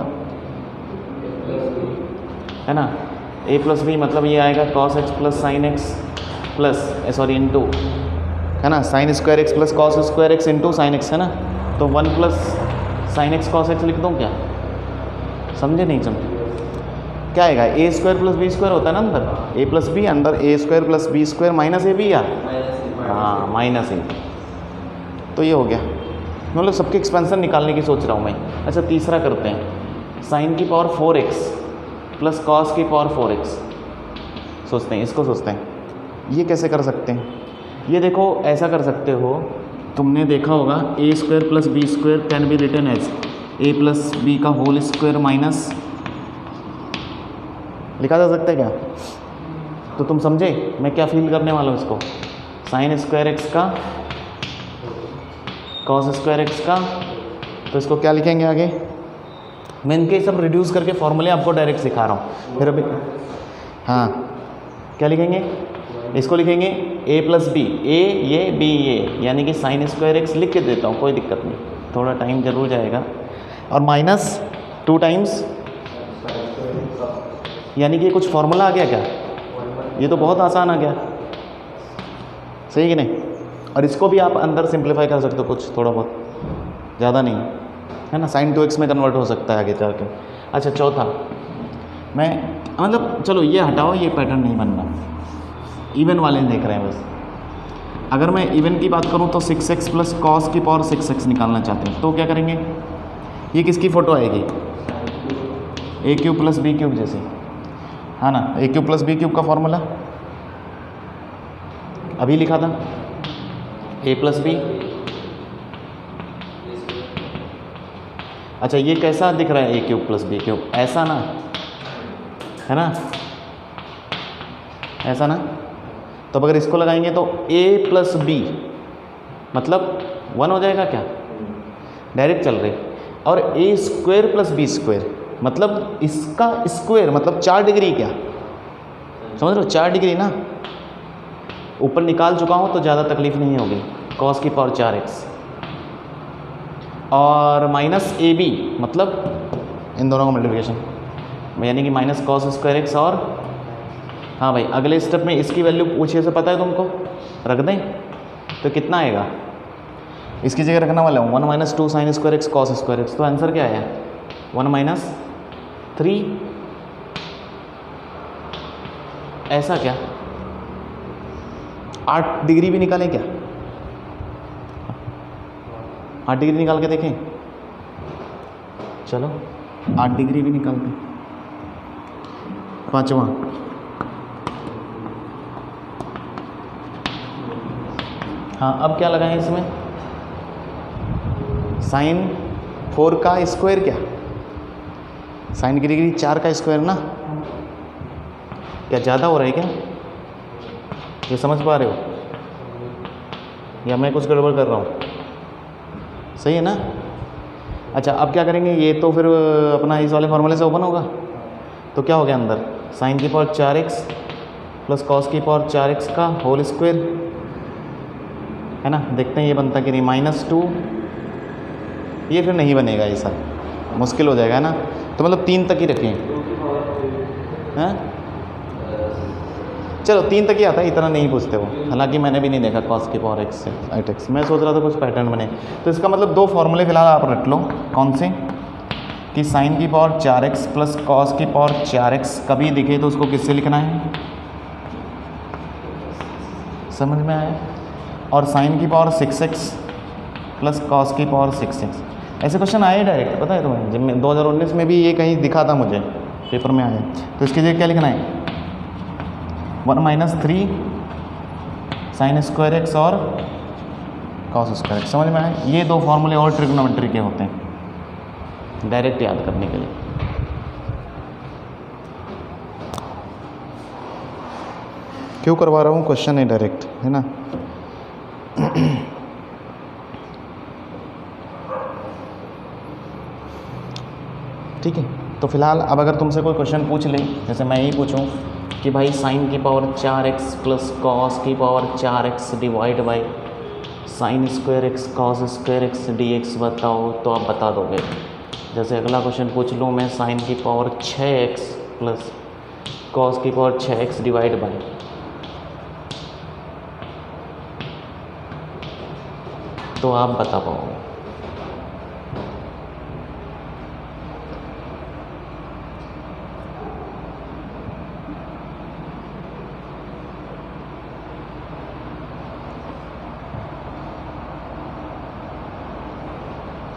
है ना? ए प्लस बी मतलब ये आएगा cos x plus sine x plus sorry into, है ना, sine square x plus cos square x into sine x, है ना। तो 1 plus sine x cos x लिख दूँ क्या? समझे नहीं समझे? क्या आएगा? A square plus b square होता है ना अंदर, ए प्लस बी अंदर a square plus b square minus a b, या हाँ माइनस ए। तो ये हो गया, मतलब सबके एक्सपेंशन निकालने की सोच रहा हूँ मैं। अच्छा तीसरा करते हैं, साइन की पावर 4x प्लस कॉस की पावर 4x, सोचते हैं इसको, सोचते हैं ये कैसे कर सकते हैं। ये देखो ऐसा कर सकते हो, तुमने देखा होगा a square plus b square can be written as a plus b का होल स्क्वायर माइनस, लिखा जा सकता है क्या? तो तुम समझे मैं क्या फील करने वाला हूँ इसको, साइन स्क्वायर एक्स का कॉस स्क्वायर एक्स का, तो इसको क्या लिखेंगे आगे? मैं इनके सब रिड्यूस करके फॉर्मूले आपको डायरेक्ट सिखा रहा हूँ। फिर अभी हाँ क्या लिखेंगे? इसको लिखेंगे a प्लस बी, ए ये बी ये, यानी कि साइन स्क्वायर एक्स लिख के देता हूँ, कोई दिक्कत नहीं, थोड़ा टाइम जरूर जाएगा। और माइनस 2 टाइम्स, यानी कि कुछ फॉर्मूला आ गया क्या? ये तो बहुत आसान आ गया, सही कि नहीं? और इसको भी आप अंदर सिंप्लीफाई कर सकते हो कुछ थोड़ा बहुत, ज़्यादा नहीं, है ना। साइन 2x में कन्वर्ट हो सकता है आगे जाके। अच्छा चौथा, मैं मतलब चलो ये हटाओ, ये पैटर्न नहीं बनना, इवन वाले देख रहे हैं बस। अगर मैं इवन की बात करूं तो 6x प्लस कॉस की पावर 6x निकालना चाहते हैं, तो क्या करेंगे? ये किसकी फ़ोटो आएगी? ए क्यूब प्लस बी क्यूब जैसे, हाँ ना। ए क्यूब प्लस बी क्यूब का फॉर्मूला अभी लिखा था, ए प्लस बी। अच्छा ये कैसा दिख रहा है? ए क्यूब प्लस बी क्यूब, ऐसा ना, है ना, ऐसा ना। तो अगर इसको लगाएंगे तो a प्लस बी मतलब 1 हो जाएगा क्या? डायरेक्ट चल रही। और ए स्क्वायर प्लस बी स्क्वायर मतलब इसका स्क्वायर मतलब 4 डिग्री, क्या समझ रहे हो? 4 डिग्री ना, ऊपर निकाल चुका हूँ तो ज़्यादा तकलीफ नहीं होगी। कॉस की पावर 4x और माइनस ए बी मतलब इन दोनों का मल्टीप्लिकेशन, यानी कि माइनस कॉस स्क्वायर एक्स। और हाँ भाई अगले स्टेप में इसकी वैल्यू पूछिए से पता है तुमको, रख दें तो कितना आएगा? इसकी जगह रखने वाला हूँ 1 minus 2 sine square x cos square x. तो आंसर क्या आया? 1 माइनस 3। ऐसा क्या? 8 डिग्री भी निकालें क्या? 8 डिग्री निकाल के देखें, चलो 8 डिग्री भी निकालते हैं। 5वां, हाँ अब क्या लगाएं इसमें? साइन 4 का स्क्वायर क्या, साइन की डिग्री 4 का स्क्वायर ना, क्या ज़्यादा हो रहा है क्या, ये समझ पा रहे हो या मैं कुछ गड़बड़ कर रहा हूँ? सही है ना? अच्छा अब क्या करेंगे, ये तो फिर अपना इस वाले फॉर्मूले से ओपन होगा, तो क्या हो गया अंदर साइन की पावर 4x प्लस कॉस की पावर 4x का होल स्क्वायर है ना। देखते हैं ये बनता कि नहीं, -2, ये फिर नहीं बनेगा, ये सब मुश्किल हो जाएगा ना, तो मतलब 3 तक ही रखें। हैं चलो 3 तक ही आता है, इतना नहीं पूछते वो, हालांकि मैंने भी नहीं देखा कॉस की पावर x से 8x, मैं सोच रहा था कुछ पैटर्न बने। तो इसका मतलब 2 फॉर्मूले फिलहाल आप रट लो, कौन से, कि साइन की पावर 4x प्लस कॉस की पावर 4x कभी दिखे तो उसको किससे लिखना है, समझ में आया, और साइन की पावर 6x प्लस कॉस की पावर 6x। ऐसे क्वेश्चन आए डायरेक्ट, पता है तुम्हें, जिनमें 2019 में भी ये कहीं दिखा था मुझे, पेपर में आया। तो इसके लिए क्या लिखना है, 1 - 3 साइन स्क्वायर एक्स और कॉस स्क्वायर एक्स। समझ में आया? ये 2 फॉर्मूले और ट्रिग्नोमेट्री के होते हैं डायरेक्ट याद करने के लिए। क्यों करवा रहा हूँ, क्वेश्चन है डायरेक्ट, है ना। ठीक है, तो फिलहाल अब अगर तुमसे कोई क्वेश्चन पूछ ले, जैसे मैं यही पूछूं कि भाई साइन की पावर 4x प्लस कॉस की power 4x divide by sine square x cos square x dx बताओ, तो आप बता दोगे। जैसे अगला क्वेश्चन पूछ लूँ मैं, साइन की पावर 6x प्लस कॉस की पावर 6x डिवाइड बाई, तो आप बता पाओगे।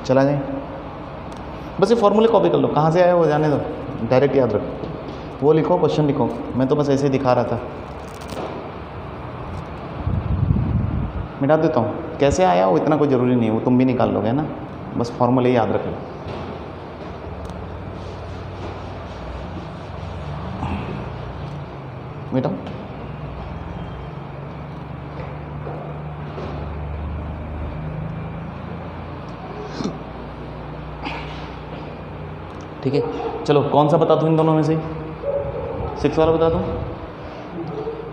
चला जाए, बस ये फॉर्मूले कॉपी कर लो, कहाँ से आया वो जाने दो, डायरेक्ट याद रखो, वो लिखो, क्वेश्चन लिखो, मैं तो बस ऐसे ही दिखा रहा था। मिटा देता हूँ, कैसे आया वो इतना कोई ज़रूरी नहीं है, वो तुम भी निकाल लोगे ना, बस फॉर्मूले याद रख लो। मिटाओ, ठीक है। चलो कौन सा बता दूँ इन दोनों में से, 6 वाला बता दूँ,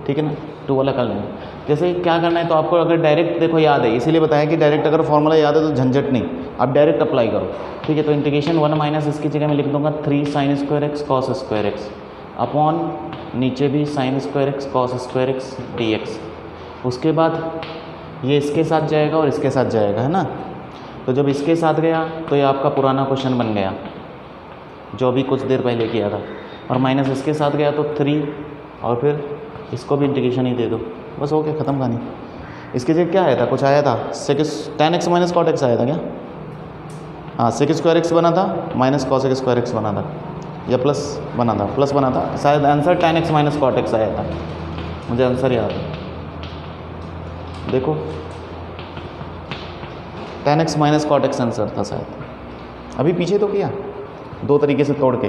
ठीक है ना, 2 वाला कर लेंगे। जैसे क्या करना है, तो आपको अगर डायरेक्ट देखो याद है, इसीलिए बताया कि डायरेक्ट अगर फॉर्मूला याद है तो झंझट नहीं, आप डायरेक्ट अप्लाई करो, ठीक है। तो इंटीग्रेशन 1 माइनस इसकी जगह मैं लिख दूंगा 3 sign square x cos square x upon नीचे भी sign square x cos square x dx। उसके बाद ये इसके साथ जाएगा और इसके साथ जाएगा, है ना। तो जब इसके साथ गया तो ये आपका पुराना क्वेश्चन बन गया जो अभी कुछ देर पहले किया था, और माइनस इसके साथ गया तो 3, और फिर इसको भी इंटीग्रेशन ही दे दो, बस हो गया, ख़त्म कहानी। इसके जगह क्या आया था, कुछ आया था, tan x minus cot x आया था क्या, हाँ sec स्क्वायर एक्स बना था माइनस cos स्क्वायर एक्स बना था, या प्लस बना था, शायद answer tan x minus cot x आया था, मुझे आंसर याद है, देखो tan x minus cot x answer था शायद, अभी पीछे तो किया 2 तरीके से तोड़ के,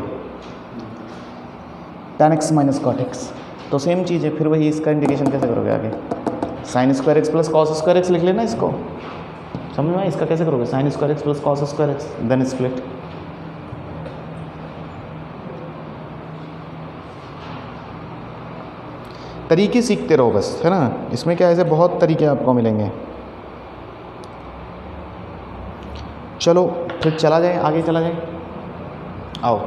tan x minus cot x, तो सेम चीज़ है। फिर वही इसका इंटीग्रेशन कैसे करोगे आगे, sine square x plus cos square x लिख लेना इसको, समझ में आया। इसका कैसे करोगे, sine square x plus cos square x then split, तरीके सीखते रहो बस, है ना। इसमें क्या ऐसे बहुत तरीके आपको मिलेंगे। चलो फिर चला जाए, आगे चला जाए, आओ।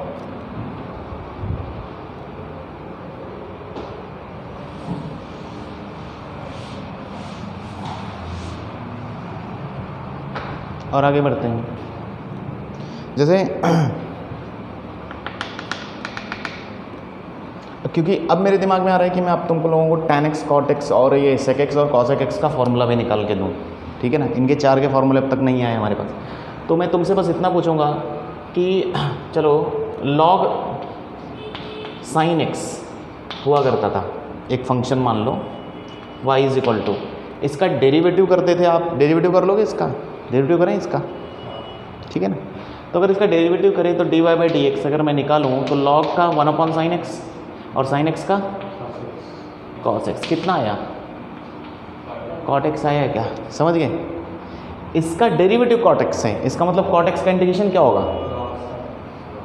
और आगे बढ़ते हैं। जैसे क्योंकि अब मेरे दिमाग में आ रहा है कि मैं अब तुमको लोगों को tan x cot x और ये sec x और cos x का फॉर्मूला भी निकाल के दूँ, ठीक है ना। इनके 4 के फॉर्मूले अब तक नहीं आए हमारे पास, तो मैं तुमसे बस इतना पूछूंगा कि चलो log sin x हुआ करता था, एक फंक्शन मान लो y = इसका डेरिवेटिव करते थे आप, डेरिवेटिव कर लोगे इसका, डेरिवेटिव करें इसका, ठीक है ना। तो अगर इसका डेरिवेटिव करें तो dy बाई डी एक्स अगर मैं निकालूँ तो log का 1 अपॉन साइन एक्स और साइन एक्स का cos x कितना आया, cot x आया है क्या, समझ गए। इसका डेरिवेटिव cot x है, इसका मतलब cot x का इंटीग्रेशन क्या होगा,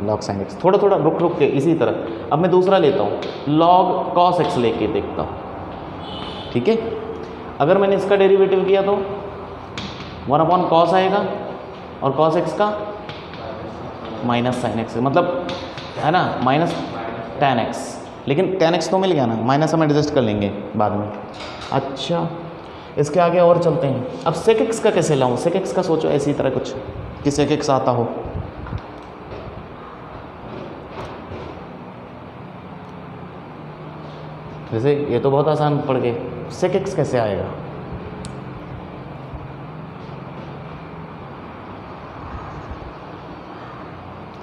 log sin x। थोड़ा थोड़ा रुक रुक के इसी तरह अब मैं दूसरा लेता हूँ, log cos x लेके देखता हूँ, ठीक है। अगर मैंने इसका डेरिवेटिव किया तो 1 अपॉन कॉस आएगा और cos x का माइनस साइन एक्स, मतलब है ना माइनस tan x, लेकिन tan x तो मिल गया ना, माइनस हम एडजस्ट कर लेंगे बाद में। अच्छा इसके आगे और चलते हैं। अब sec x का कैसे लाऊं, sec x का सोचो ऐसी तरह कुछ कि sec x आता हो। जैसे ये तो बहुत आसान पड़ गए, sec x कैसे आएगा,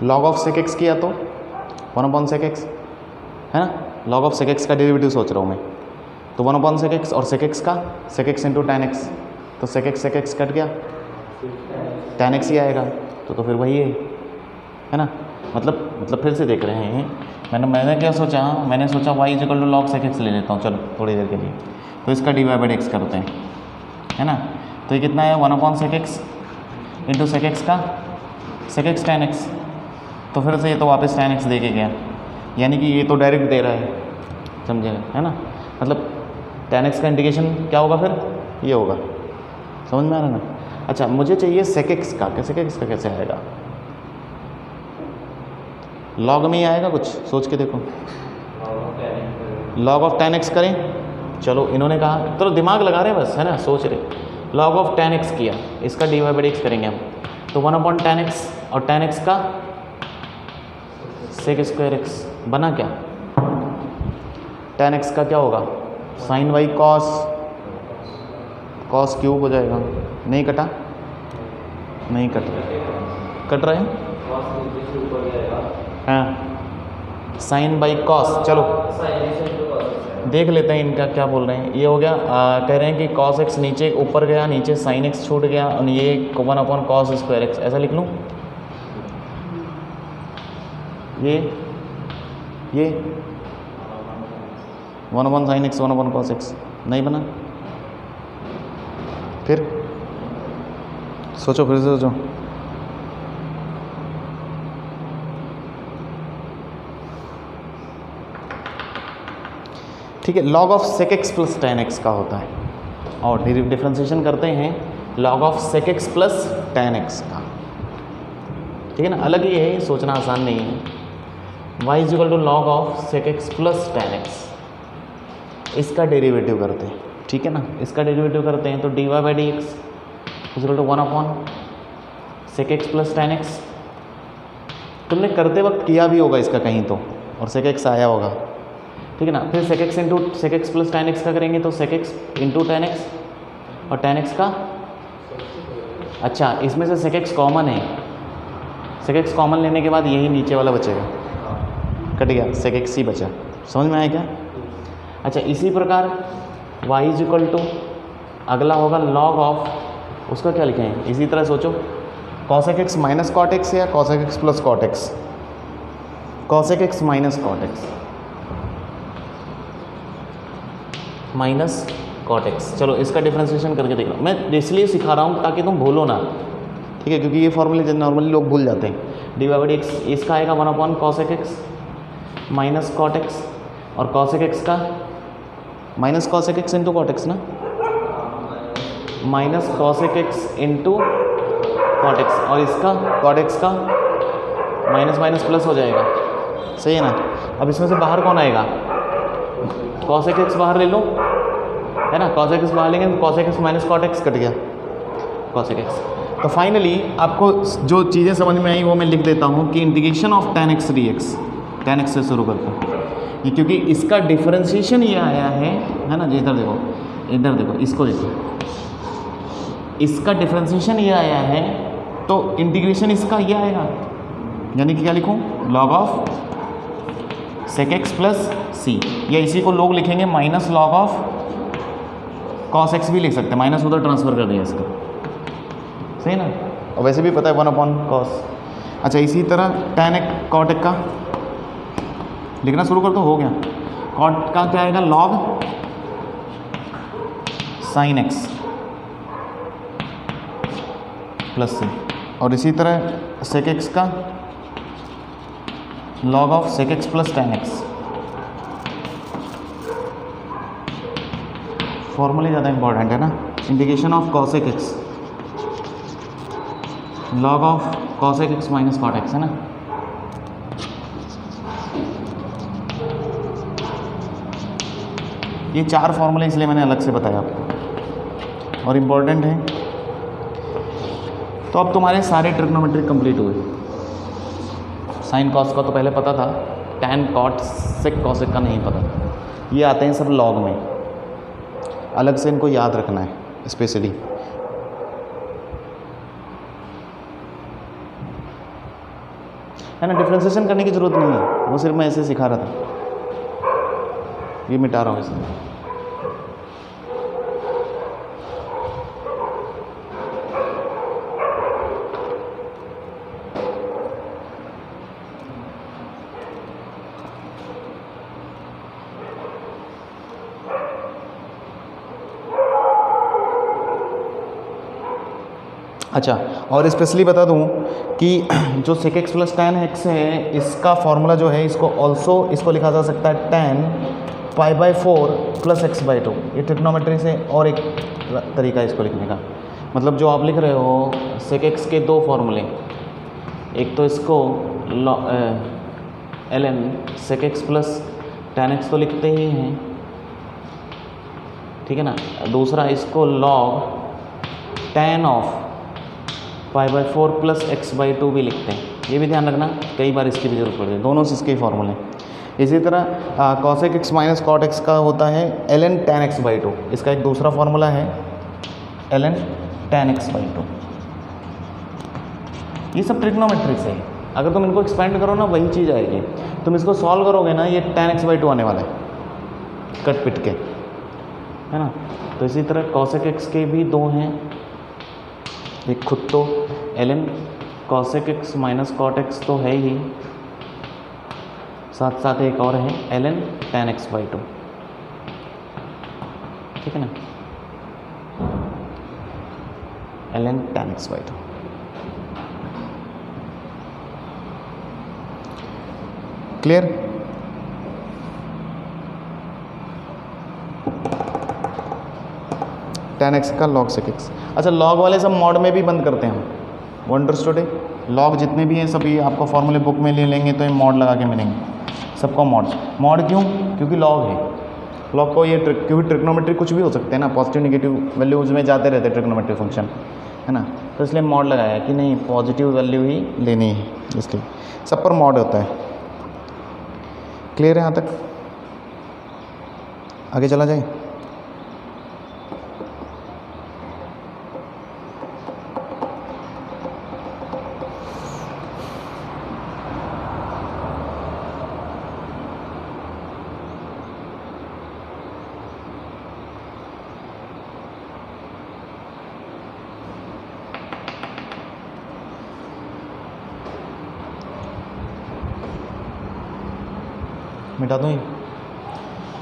log ऑफ sec x किया तो 1 अपॉन sec x है ना, log ऑफ sec x का डेरिवेटिव सोच रहा हूँ मैं, तो 1 अपॉन sec x और sec x का sec x into tan x, तो sec x कट गया, tan x ही आएगा, तो फिर वही है ना। मतलब फिर से देख रहे हैं, मैंने क्या सोचा, मैंने सोचा y equal to log sec x ले लेता हूँ, चलो थोड़ी देर के लिए, तो इसका dy बाई डी एक्स करते हैं, है ना। तो ये कितना है 1 upon sec x into sec x का sec x tan x, तो फिर से ये तो वापस tan x दे के गया, यानी कि ये तो डायरेक्ट दे रहा है, समझे, है ना। मतलब tan x का इंटीग्रेशन क्या होगा, फिर ये होगा, समझ में आ रहा है ना। अच्छा मुझे चाहिए sec x का, sec x का कैसे आएगा, लॉग में ही आएगा कुछ, सोच के देखो, log ऑफ tan x करें, चलो इन्होंने कहा, चलो दिमाग लगा रहे हैं बस, है ना, सोच रहे, log ऑफ tan x किया, इसका dy बाई डी एक्स करेंगे हम, तो 1 अपॉन tan x और tan x का sec स्क्वायर x बना क्या, tan x का क्या होगा sin y cos क्यूब हो जाएगा, नहीं कटा, नहीं कट रहा है, हाँ साइन बाई कॉस, चलो देख लेते हैं इनका क्या बोल रहे हैं। ये हो गया, कह रहे हैं कि cos x नीचे ऊपर गया, नीचे sin x छूट गया, और ये 1 अपॉन cos स्क्वायर x, ऐसा लिख लूँ, ये 1 upon sine x 1 upon cos x नहीं बना, फिर सोचो, फिर से सोचो, ठीक है। log of sec x plus tan x का होता है, और डिफ्रेंशिएशन करते हैं log of sec x plus tan x का, ठीक है ना, अलग ही है, सोचना आसान नहीं है। y is equal to log of sec x plus tan x, इसका डेरिवेटिव करते हैं, ठीक है ना, इसका डेरिवेटिव करते हैं तो dy by d x is equal to 1 upon sec x plus tan x, तुमने करते वक्त किया भी होगा इसका कहीं तो, और sec x आया होगा, ठीक है ना। फिर sec x into sec x plus tan x का करेंगे तो sec x into tan x और tan x का, अच्छा इसमें से sec x कॉमन है, sec x कॉमन लेने के बाद यही नीचे वाला बचेगा, कट गया, sec x ही बचा, समझ में आया क्या। अच्छा इसी प्रकार y इज इक्वल टू अगला होगा log ऑफ, उसका क्या लिखें, इसी तरह सोचो, cosec x minus cot x या cosec x plus cot x, cosec x minus cot x minus cot x, चलो इसका डिफ्रेंशिएशन करके देख लो, मैं इसलिए सिखा रहा हूँ ताकि तुम भूलो ना, ठीक है, क्योंकि ये फॉर्मूले नॉर्मली लोग भूल जाते हैं। डी बाई डी एक्स, इसका आएगा 1 upon cosec x minus cot x, और cosec x का minus cosec x into cot x ना, minus cosec x into cot x, और इसका cot x का माइनस माइनस प्लस हो जाएगा, सही है ना। अब इसमें से बाहर कौन आएगा, cosec x बाहर ले लो, है ना, cosec x बाहर लेंगे तो cosec x minus cot x cut गया, cosec x। तो फाइनली आपको जो चीज़ें समझ में आई वो मैं लिख देता हूँ कि integration of tan x dx, tan x से शुरू करता हूँ ये, क्योंकि इसका डिफरेंशिएशन ये आया है ना, जो इधर देखो, इधर देखो, इसको देखो, इसका डिफरेंशिएशन ये आया है, तो इंटीग्रेशन इसका ये आएगा, यानी कि क्या लिखूँ, log of sec x plus c, या इसी को लोग लिखेंगे minus log of cos x भी लिख सकते हैं, माइनस उधर ट्रांसफ़र कर दिया इसका, सही ना, और वैसे भी पता है 1/cos। अच्छा इसी तरह tan x cot x का लिखना शुरू कर दो, हो गया। cot का क्या आएगा, log sin x plus c, और इसी तरह sec x का log of sec x plus tan x। फॉर्मूले ज़्यादा इंपॉर्टेंट है ना। Integration of cosec x log of cosec x minus cot x है ना। ये 4 फॉर्मूले इसलिए मैंने अलग से बताया आपको, और इम्पॉर्टेंट है। तो अब तुम्हारे सारे ट्रिग्नोमेट्री कंप्लीट हुए। साइन कॉस का तो पहले पता था, टैन कॉट सेक कॉसेक का नहीं पता था। ये आते हैं सब लॉग में, अलग से इनको याद रखना है स्पेशली। है ना, डिफ्रेंशिएशन करने की ज़रूरत नहीं है, वो सिर्फ मैं ऐसे सिखा रहा था। ये मिटा रहा हूँ इसमें। अच्छा, और स्पेशली बता दूं कि जो sec x plus tan x है, इसका फॉर्मूला जो है इसको लिखा जा सकता है tan π/4 प्लस x/2। ये ट्रिग्नोमेट्री से और एक तरीका है इसको लिखने का। मतलब जो आप लिख रहे हो sec x के 2 फॉर्मूले, एक तो इसको ln sec x plus tan x तो लिखते ही हैं, ठीक है ना। दूसरा इसको log tan of π/4 plus x/2 भी लिखते हैं। ये भी ध्यान रखना, कई बार इसकी भी जरूरत पड़ती है। दोनों से इसके फॉर्मूले। इसी तरह cosec x minus cot x का होता है ln tan x/2। इसका एक दूसरा फॉर्मूला है ln tan x/2। ये सब ट्रिग्नोमेट्री से है। अगर तुम इनको एक्सपेंड करो ना, वही चीज़ आएगी। तुम इसको सॉल्व करोगे ना, ये tan x/2 आने वाला है कट पिट के, है ना। तो इसी तरह cosec x के भी 2 हैं। एक खुद तो ln cosec x minus cot x तो है ही, साथ साथ एक और है ln tan x/2, ठीक है ना, ln tan x/2। Clear. tan x का log sec x। अच्छा, log वाले सब मॉड में भी बंद करते हैं हम, अंडरस्टूड है। log जितने भी हैं सब ये आपको फॉर्मूले बुक में ले लेंगे तो ये मॉड लगा के मिलेंगे सबको। मॉड क्यों? क्योंकि log है। log को ये क्योंकि ट्रिग्नोमेट्री कुछ भी हो सकते हैं ना, पॉजिटिव नेगेटिव वैल्यूज में जाते रहते हैं ट्रिग्नोमेट्री फंक्शन, है ना। तो इसलिए मॉड लगाया कि नहीं, पॉजिटिव वैल्यू ही लेनी है, इसलिए सब पर मॉड होता है। क्लियर है यहाँ तक? आगे चला जाए। मिटा दूँ ये?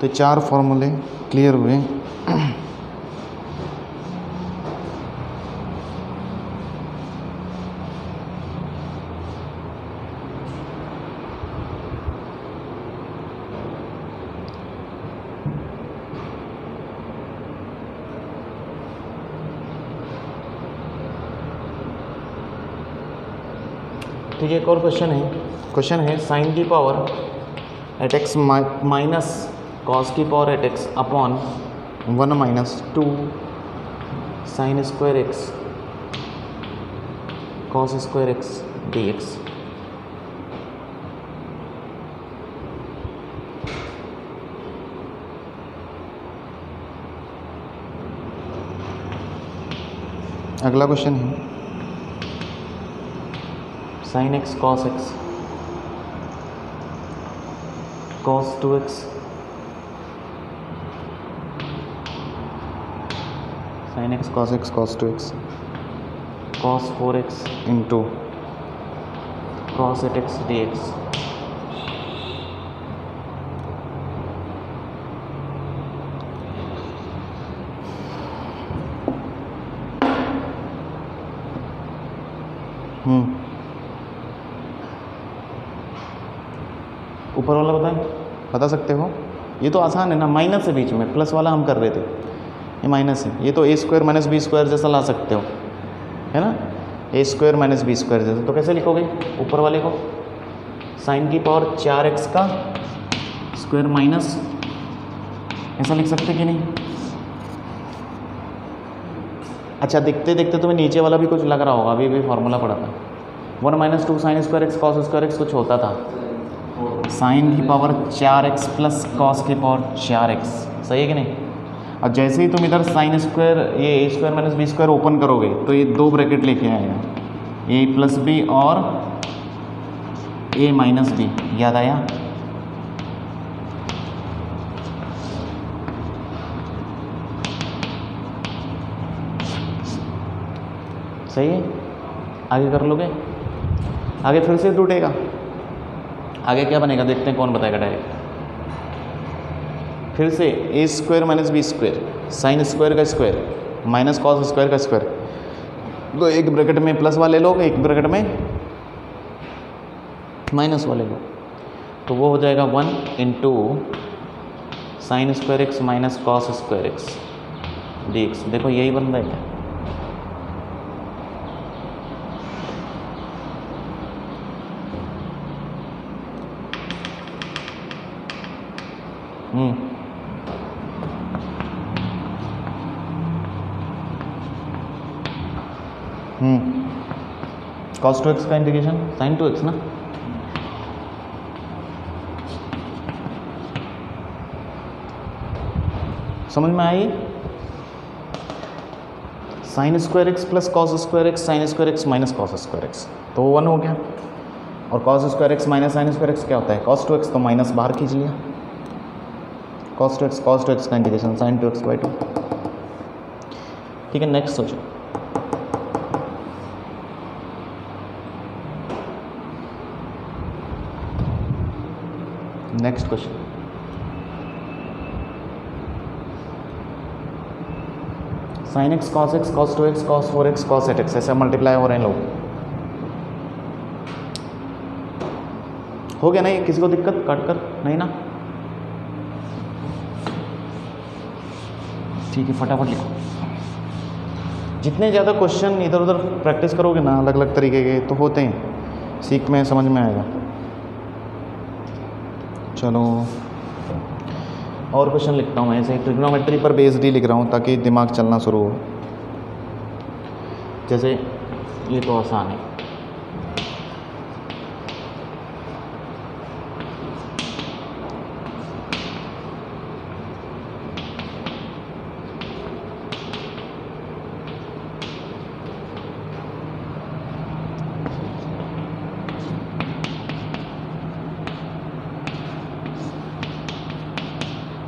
तो 4 फॉर्मूले क्लियर हुए। ठीक है, एक और क्वेश्चन है साइन की power eight x minus cos की power eight x upon 1 minus 2 sine square x cos square x d x. अगला क्वेश्चन है sine x cos x cos 2x sin x cos x cos 2x cos 4x into cos 8x dx। ऊपर वाला बता सकते हो? ये तो आसान है ना, माइनस है बीच में, प्लस वाला हम कर रहे थे, ये माइनस है। ये तो ए स्क्वायर माइनस बी स्क्वायर जैसा ला सकते हो, है ना, ए स्क्वायर माइनस बी स्क्वायर जैसा। तो कैसे लिखोगे ऊपर वाले को? साइन की पावर 4x का स्क्वायर माइनस, ऐसा लिख सकते कि नहीं? अच्छा, देखते देखते तुम्हें नीचे वाला भी कुछ लग रहा होगा, अभी भी फॉर्मूला पड़ा था 1 minus 2 sine square x cos square x, कुछ होता था साइन की पावर 4x प्लस कॉस की पावर 4x, सही है कि नहीं? और जैसे ही तुम इधर साइन स्क्वायर ये a square minus b square open करोगे तो ये 2 ब्रैकेट लेके आएगा, ए प्लस बी और ए माइनस बी, याद आया? सही है, आगे कर लोगे? आगे फिर से टूटेगा, आगे क्या बनेगा देखते हैं, कौन बताएगा डायरेक्ट? फिर से a square minus b square, sine square का स्क्वायर माइनस कॉस स्क्वायर का स्क्वायर, तो एक ब्रैकेट में प्लस वाले लोग, एक ब्रैकेट में माइनस वाले लोग, तो वो हो जाएगा 1 into sine square x minus cos square x dx। देखो यही बन रहा है क्या? cos 2x का इंटीग्रेशन sin 2x ना, समझ में आई? Sine square x plus cos square x sine square x minus cos square x, तो वो 1 हो गया। और cos square x minus sine square x क्या होता है? cos 2x, तो माइनस बाहर खींच लिया, cos 2x का इंटीग्रेशन sin 2x/2। ठीक है, नेक्स्ट सोचो। Next question, sign x cos x cos 2x cos 4x cos 8x, ऐसे मल्टीप्लाई हो रहे हैं लोग। हो गया ना ये? किसी को दिक्कत? काट कर नहीं ना? ठीक है, फटाफट लिखो। जितने ज़्यादा क्वेश्चन इधर उधर प्रैक्टिस करोगे ना अलग अलग तरीके के, तो होते हैं, सीख में समझ में आएगा। चलो और क्वेश्चन लिखता हूँ मैं, ऐसे ट्रिग्नोमेट्री पर बेस्ड ही लिख रहा हूँ ताकि दिमाग चलना शुरू हो। जैसे ये तो आसान है,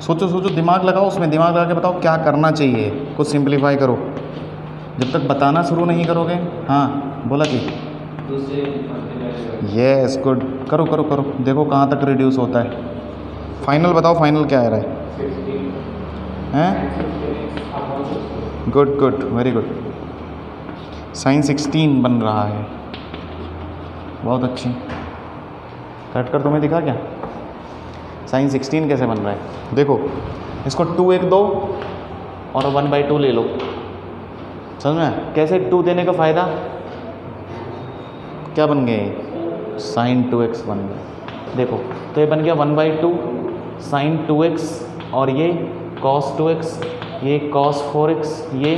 सोचो सोचो, दिमाग लगाओ उसमें, दिमाग लगा के बताओ क्या करना चाहिए, कुछ सिंप्लीफाई करो। जब तक बताना शुरू नहीं करोगे, हाँ बोला कि यस गुड, करो करो करो, देखो कहाँ तक रिड्यूस होता है। फाइनल बताओ, फाइनल क्या आ रहा है? Good good, very good, sine 16 बन रहा है, बहुत अच्छी। कट कर तुम्हें दिखा क्या साइन 16 कैसे बन रहा है? देखो इसको 2 1 2 और 1/2 ले लो, समझ में? कैसे 2 देने का फ़ायदा क्या बन गए? साइन 2x बन गया। देखो तो ये बन गया 1/2 साइन 2x, और ये cos 2x, ये cos 4x, ये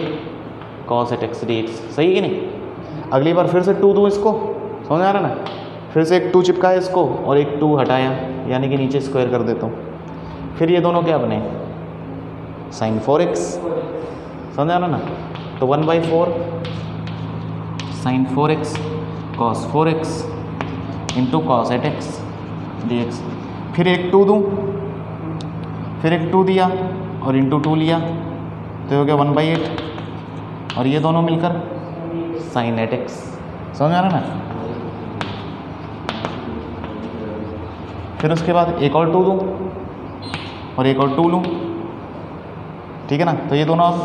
cos 8x dx, सही कि नहीं? अगली बार फिर से 2 दूँ इसको, समझ आ रहा ना? फिर से एक 2 चिपकाया इसको और एक 2 हटाया, यानी कि नीचे स्क्वायर कर देता हूँ। फिर ये दोनों क्या बने? साइन 4x, समझ आ रहा ना? तो 1/4 sine 4x cos 4x into cos 8x dx। फिर एक 2 दूँ, फिर एक 2 दिया और इंटू 2 लिया, तो हो गया 1/8, और ये दोनों मिलकर साइन 8x। समझ में आ रहा है ना? फिर उसके बाद एक और 2 दूँ और एक और 2 लूँ, ठीक है ना? तो ये दोनों अब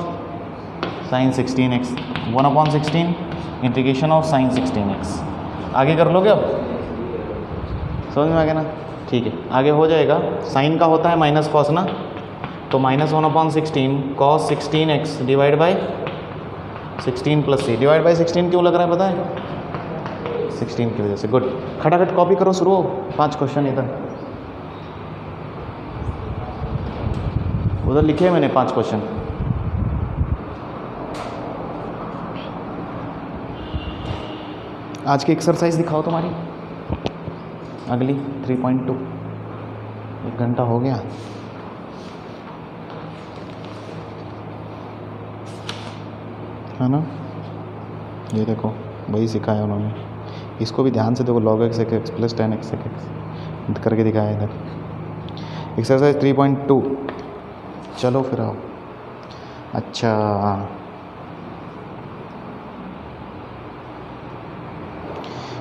sign 16x 1/16 integration of sine 16x। आगे कर लोगे अब? समझ में आ गया ना? ठीक है, आगे हो जाएगा। साइन का होता है माइनस कॉस ना, तो -1/16 cos 16x divide by 16 + c divide by 16 क्यों लग रहा है पता है? 16 की वजह से। गुड, खटाखट कॉपी करो, शुरू हो। 5 क्वेश्चन इधर उधर लिखे मैंने 5 क्वेश्चन। आज की एक्सरसाइज दिखाओ तुम्हारी अगली 3.2। 1 घंटा हो गया। है ना? ये देखो वही सिखाया उन्होंने, इसको भी ध्यान से देखो। log x + tan x करके दिखाया इधर। एक्सरसाइज 3.2। चलो फिर आओ। अच्छा,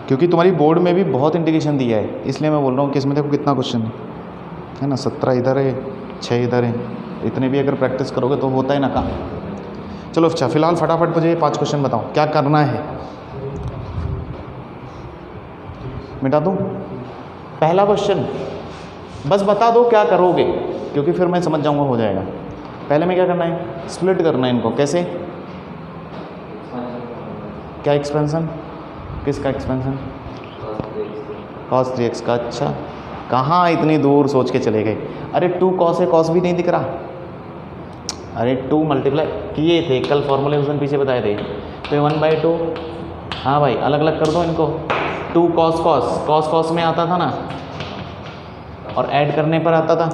क्योंकि तुम्हारी बोर्ड में भी बहुत इंडिकेशन दिया है, इसलिए मैं बोल रहा हूँ कि इसमें देखो कितना क्वेश्चन है ना। 17 इधर है, 6 इधर है। इतने भी अगर प्रैक्टिस करोगे तो होता है ना काम। चलो अच्छा, फिलहाल फटाफट मुझे ये 5 क्वेश्चन बताओ क्या करना है। मिटा दूँ? पहला क्वेश्चन बस बता दो क्या करोगे, क्योंकि फिर मैं समझ जाऊंगा हो जाएगा। पहले में क्या करना है? स्प्लिट करना है इनको। कैसे? क्या एक्सपेंशन? किसका एक्सपेंशन? cos 3x का। अच्छा, कहाँ इतनी दूर सोच के चले गए? अरे 2 cos है, cos भी नहीं दिख रहा। अरे 2 मल्टीप्लाई किए थे कल, फॉर्मूले उस दिन पीछे बताए थे। तो 1/2। हाँ भाई, अलग अलग कर दो इनको। 2 cos cos में आता था ना, और ऐड करने पर आता था।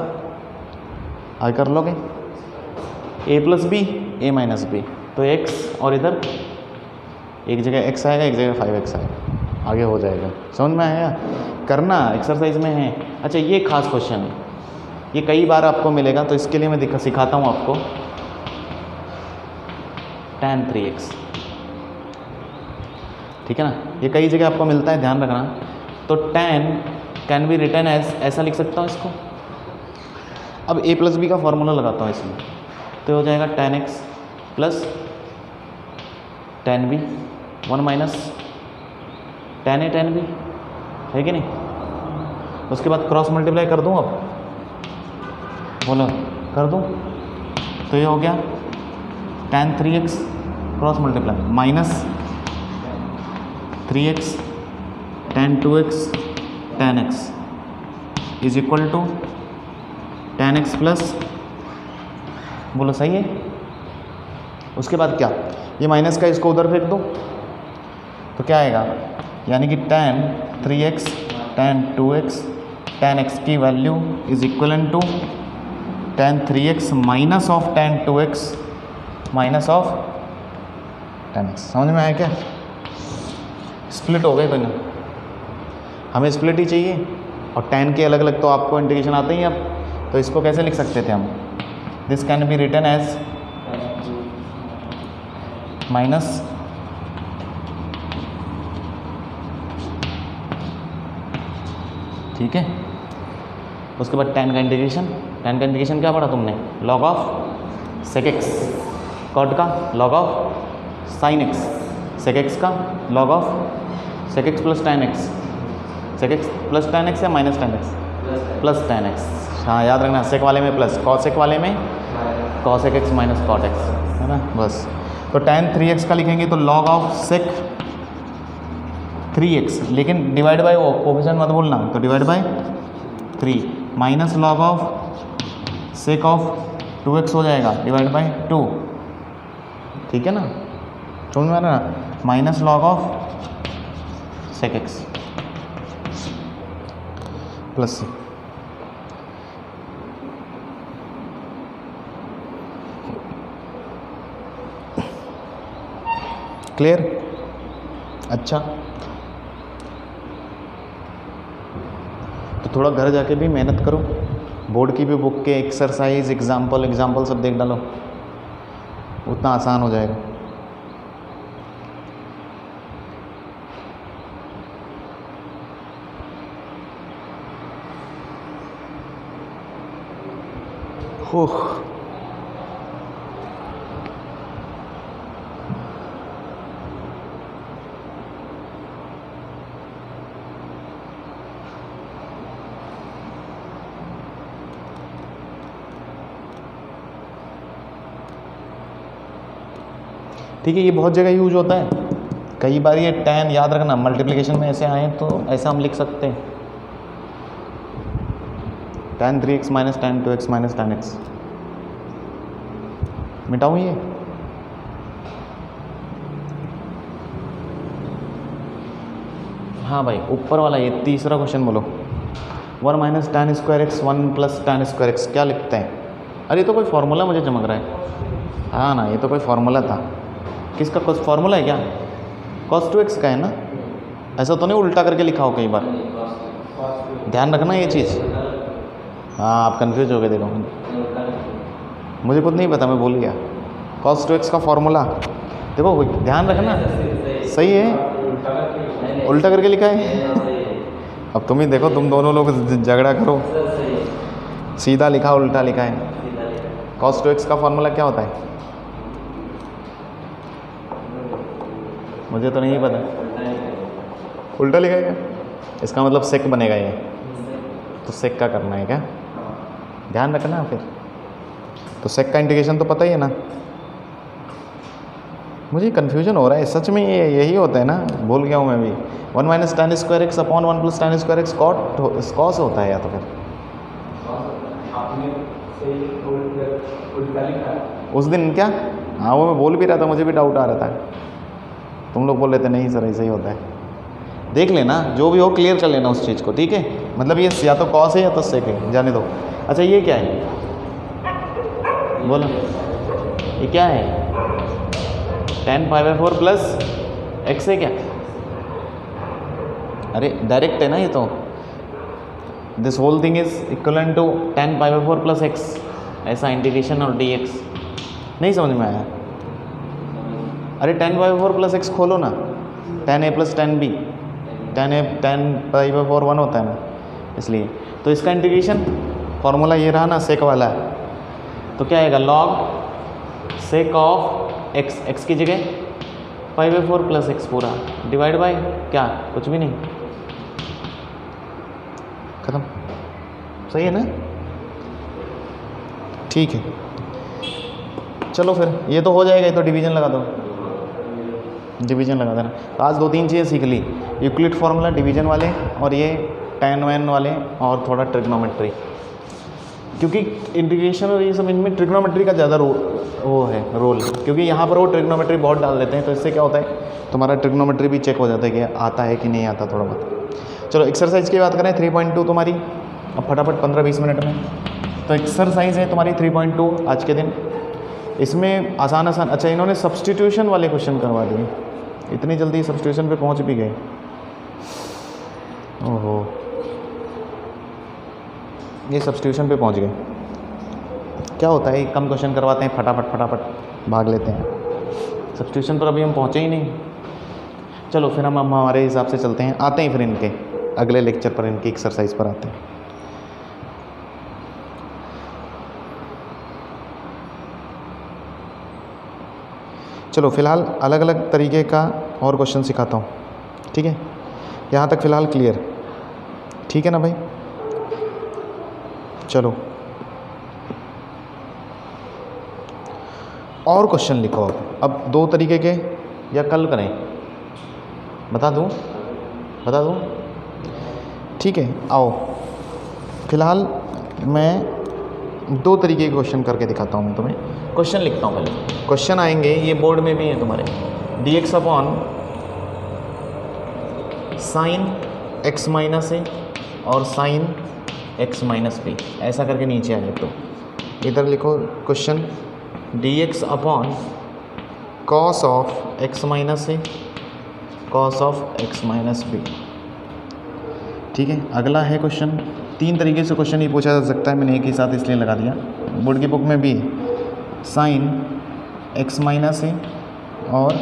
आगे कर लोगे a + b a - b, तो x और इधर एक जगह x आएगा, एक जगह 5x आएगा। आगे हो जाएगा। समझ में आया? करना एक्सरसाइज में है। अच्छा, ये खास क्वेश्चन है, ये कई बार आपको मिलेगा, तो इसके लिए मैं सिखाता हूँ आपको। tan 3x, ठीक है ना? ये कई जगह आपको मिलता है, ध्यान रखना। तो tan can be written as, ऐसा लिख सकता हूँ इसको। अब a + b का फॉर्मूला लगाता हूँ इसमें, तो हो जाएगा tan x + tan b 1 - tan a tan b, है कि नहीं? उसके बाद क्रॉस मल्टीप्लाई कर दूँ। अब बोलो कर दूँ, तो ये हो गया tan 3x cross multiply -3x tan 2x tan x is equal to tan x plus, बोलो सही है? उसके बाद क्या? ये माइनस का इसको उधर फेंक दो, तो क्या आएगा? यानी कि tan 3x tan 2x tan x की value is equivalent to tan 3x minus of tan 2x minus of tan x। समझ में आया क्या? स्प्लिट हो गए दोनों। हमें स्प्लिट ही चाहिए, और tan के अलग अलग तो आपको इंटीग्रेशन आते ही। अब तो इसको कैसे लिख सकते थे हम? This can be written as minus ठीक है। उसके बाद tan का इंटीग्रेशन, tan का इंटीग्रेशन क्या पढ़ा तुमने? log of sec x, cot का log of sin x, sec x का log of sec x plus tan x, sec x plus tan x या minus tan x? Plus tan x। हाँ, याद रखना, सेक वाले में प्लस, cos sec वाले में cos x minus cot x, है ना? बस। तो tan 3x का लिखेंगे तो log ऑफ sec 3x, लेकिन डिवाइड बाय वो कोफिशिएंट मत भूलना, तो divide by 3 minus log of sec of 2x हो जाएगा डिवाइड बाय 2, ठीक है ना? समझ में आ रहा ना? Minus log of sec x plus c। Clear? अच्छा, तो थोड़ा घर जाके भी मेहनत करो, बोर्ड की भी बुक के एक्सरसाइज एग्जाम्पल सब देख डालो, उतना आसान हो जाएगा। ओह, ठीक है, ये बहुत जगह यूज होता है। कई बार ये tan याद रखना, मल्टीप्लिकेशन में ऐसे आए तो ऐसा हम लिख सकते हैं, tan 3x minus tan 2x minus tan x। मिटाऊँ ये? हाँ भाई, ऊपर वाला ये तीसरा क्वेश्चन बोलो। 1 minus tan square x 1 plus tan square x क्या लिखते हैं? अरे ये तो कोई फार्मूला मुझे चमक रहा है। हाँ ना, ये तो कोई फार्मूला था। किसका कुछ फार्मूला है क्या? cos 2x का है ना? ऐसा तो नहीं उल्टा करके लिखा हो कई बार, ध्यान रखना ये चीज़। हाँ, आप कंफ्यूज हो गए, देखो मुझे खुद नहीं पता, मैं भूल गया। cos 2x का फार्मूला देखो, ध्यान रखना। सही है, उल्टा करके लिखा है। अब तुम ही देखो, तुम दोनों लोग झगड़ा करो, सीधा लिखा उल्टा लिखा है। cos 2x का फार्मूला क्या होता है? मुझे तो नहीं पता। उल्टा लिखा है क्या? इसका मतलब सेक बनेगा ये, तो सेक का करना है क्या? ध्यान रखना फिर। तो सेक का इंटीग्रेशन तो पता ही है ना। मुझे कन्फ्यूजन हो रहा है सच में, ये यही होता है ना, भूल गया हूँ मैं भी। 1 minus tan square x upon 1 plus tan square x cos होता है, या तो फिर उस दिन क्या? हाँ, वो मैं बोल भी रहा था, मुझे भी डाउट आ रहा था। तुम लोग बोल रहे थे नहीं सर ऐसा ही होता है। देख लेना, जो भी हो क्लियर कर लेना उस चीज़ को, ठीक है? मतलब ये या तो कॉस है या तो सेक है, जाने दो। अच्छा, ये क्या है? बोलो, ये क्या है? tan π/4 प्लस एक्स है क्या? अरे डायरेक्ट है ना ये तो। This whole thing is equivalent to tan π/4 plus x, ऐसा इंटीग्रेशन और dx। नहीं समझ में आया? अरे tan π/4 प्लस एक्स खोलो ना, tan a plus tan b, tan π/4 1 होता है ना, इसलिए। तो इसका इंटीग्रेशन फॉर्मूला ये रहा ना, सेक वाला। तो क्या आएगा? log sake of x, x की जगह π/4 प्लस एक्स पूरा डिवाइड बाय क्या? कुछ भी नहीं, खत्म। सही है ना? ठीक है, चलो फिर ये तो हो जाएगा। ये तो डिवीजन लगा दो, डिवीजन लगा देना। तो आज 2-3 चीज़ें सीख ली, यूक्लिड फार्मूला डिवीजन वाले, और ये tan वैन वाले, और थोड़ा ट्रिग्नोमेट्री, क्योंकि इंटीग्रेशन और ये सब इनमें ट्रिग्नोमेट्री का ज़्यादा रोल, क्योंकि यहाँ पर वो ट्रिग्नोमेट्री बहुत डाल देते हैं। तो इससे क्या होता है, तुम्हारा ट्रिग्नोमेट्री भी चेक हो जाता है कि आता है कि नहीं आता थोड़ा बहुत। चलो एक्सरसाइज की बात करें, 3.2 तुम्हारी, अब फटाफट 15-20 मिनट में। तो एक्सरसाइज है तुम्हारी 3.2 आज के दिन। इसमें आसान, अच्छा इन्होंने सब्स्टिट्यूशन वाले क्वेश्चन करवा दिए, इतनी जल्दी सब्स्टिट्यूशन पे पहुंच भी गए। ओहो, ये सब्स्टिट्यूशन पे पहुंच गए। क्या होता है, कम क्वेश्चन करवाते हैं, फटाफट भाग लेते हैं। सब्स्टिट्यूशन पर अभी हम पहुंचे ही नहीं। चलो फिर हम हमारे हिसाब से चलते हैं, आते हैं फिर इनके अगले लेक्चर पर, इनकी एक्सरसाइज पर आते हैं। चलो फिलहाल अलग अलग तरीके का और क्वेश्चन सिखाता हूँ, ठीक है? यहाँ तक फ़िलहाल क्लियर, ठीक है ना भाई? चलो और क्वेश्चन लिखो। अब 2 तरीके के, या कल करें? बता दूँ? ठीक है, आओ। फिलहाल मैं 2 तरीके के क्वेश्चन करके दिखाता हूँ। मैं तुम्हें क्वेश्चन लिखता हूँ पहले। क्वेश्चन आएंगे, ये बोर्ड में भी है तुम्हारे, dx upon sine x minus a और साइन x माइनस बी, ऐसा करके नीचे आए। तो इधर लिखो question, dx upon cos of x minus a, cos of x minus b, ठीक है? अगला है क्वेश्चन, 3 तरीके से क्वेश्चन ये पूछा जा सकता है, मैंने एक ही साथ इसलिए लगा दिया। बोर्ड की बुक में भी साइन x माइनस ए और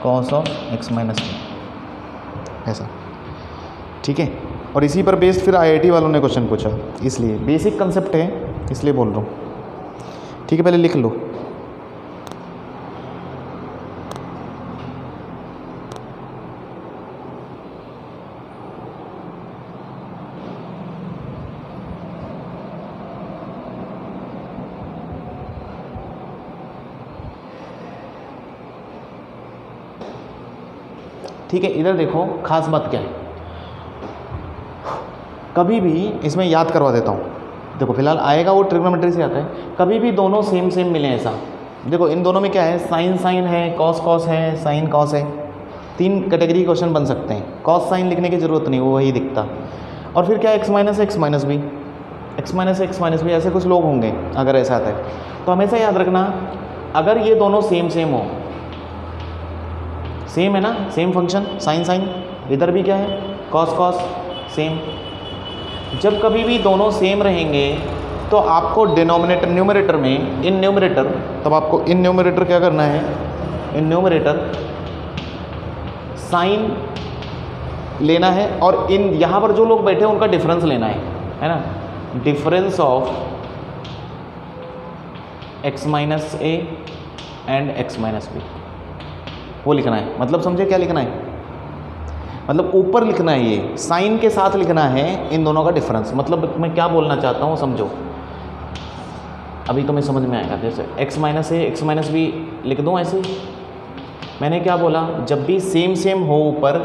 cos of x minus b, ऐसा, ठीक है? और इसी पर बेस्ड फिर IIT वालों ने क्वेश्चन पूछा, इसलिए बेसिक कंसेप्ट है, इसलिए बोल रहा हूँ। ठीक है, पहले लिख लो। ठीक है, इधर देखो खास बात क्या है, कभी भी इसमें याद करवा देता हूँ। देखो फिलहाल आएगा वो ट्रिग्नोमेट्री से आता है, कभी भी दोनों सेम सेम मिले ऐसा। देखो इन दोनों में क्या है, साइन साइन है, कॉस कॉस है, साइन कॉस है, 3 कैटेगरी क्वेश्चन बन सकते हैं। कॉस साइन लिखने की ज़रूरत नहीं, वो वही दिखता। और फिर क्या है, x minus x minus b, x minus x minus b, ऐसे कुछ लोग होंगे अगर ऐसा आता है। तो हमेशा याद रखना, अगर ये दोनों सेम सेम हो, सेम है ना, सेम फंक्शन साइन साइन, इधर भी क्या है कॉस कॉस सेम, जब कभी भी दोनों सेम रहेंगे तो आपको डिनोमिनेटर न्यूमरेटर में, इन न्यूमरेटर, तब आपको इन न्यूमरेटर क्या करना है, इन न्यूमरेटर साइन लेना है, और इन यहाँ पर जो लोग बैठे हैं उनका डिफरेंस लेना है ना, difference of x minus a and x minus b, वो लिखना है। मतलब समझे क्या लिखना है, मतलब ऊपर लिखना है, ये साइन के साथ लिखना है इन दोनों का डिफरेंस। मतलब मैं क्या बोलना चाहता हूँ समझो, अभी तो मैं समझ में आएगा। जैसे एक्स माइनस ए एक्स माइनस बी लिख दूँ ऐसे, मैंने क्या बोला, जब भी सेम सेम हो ऊपर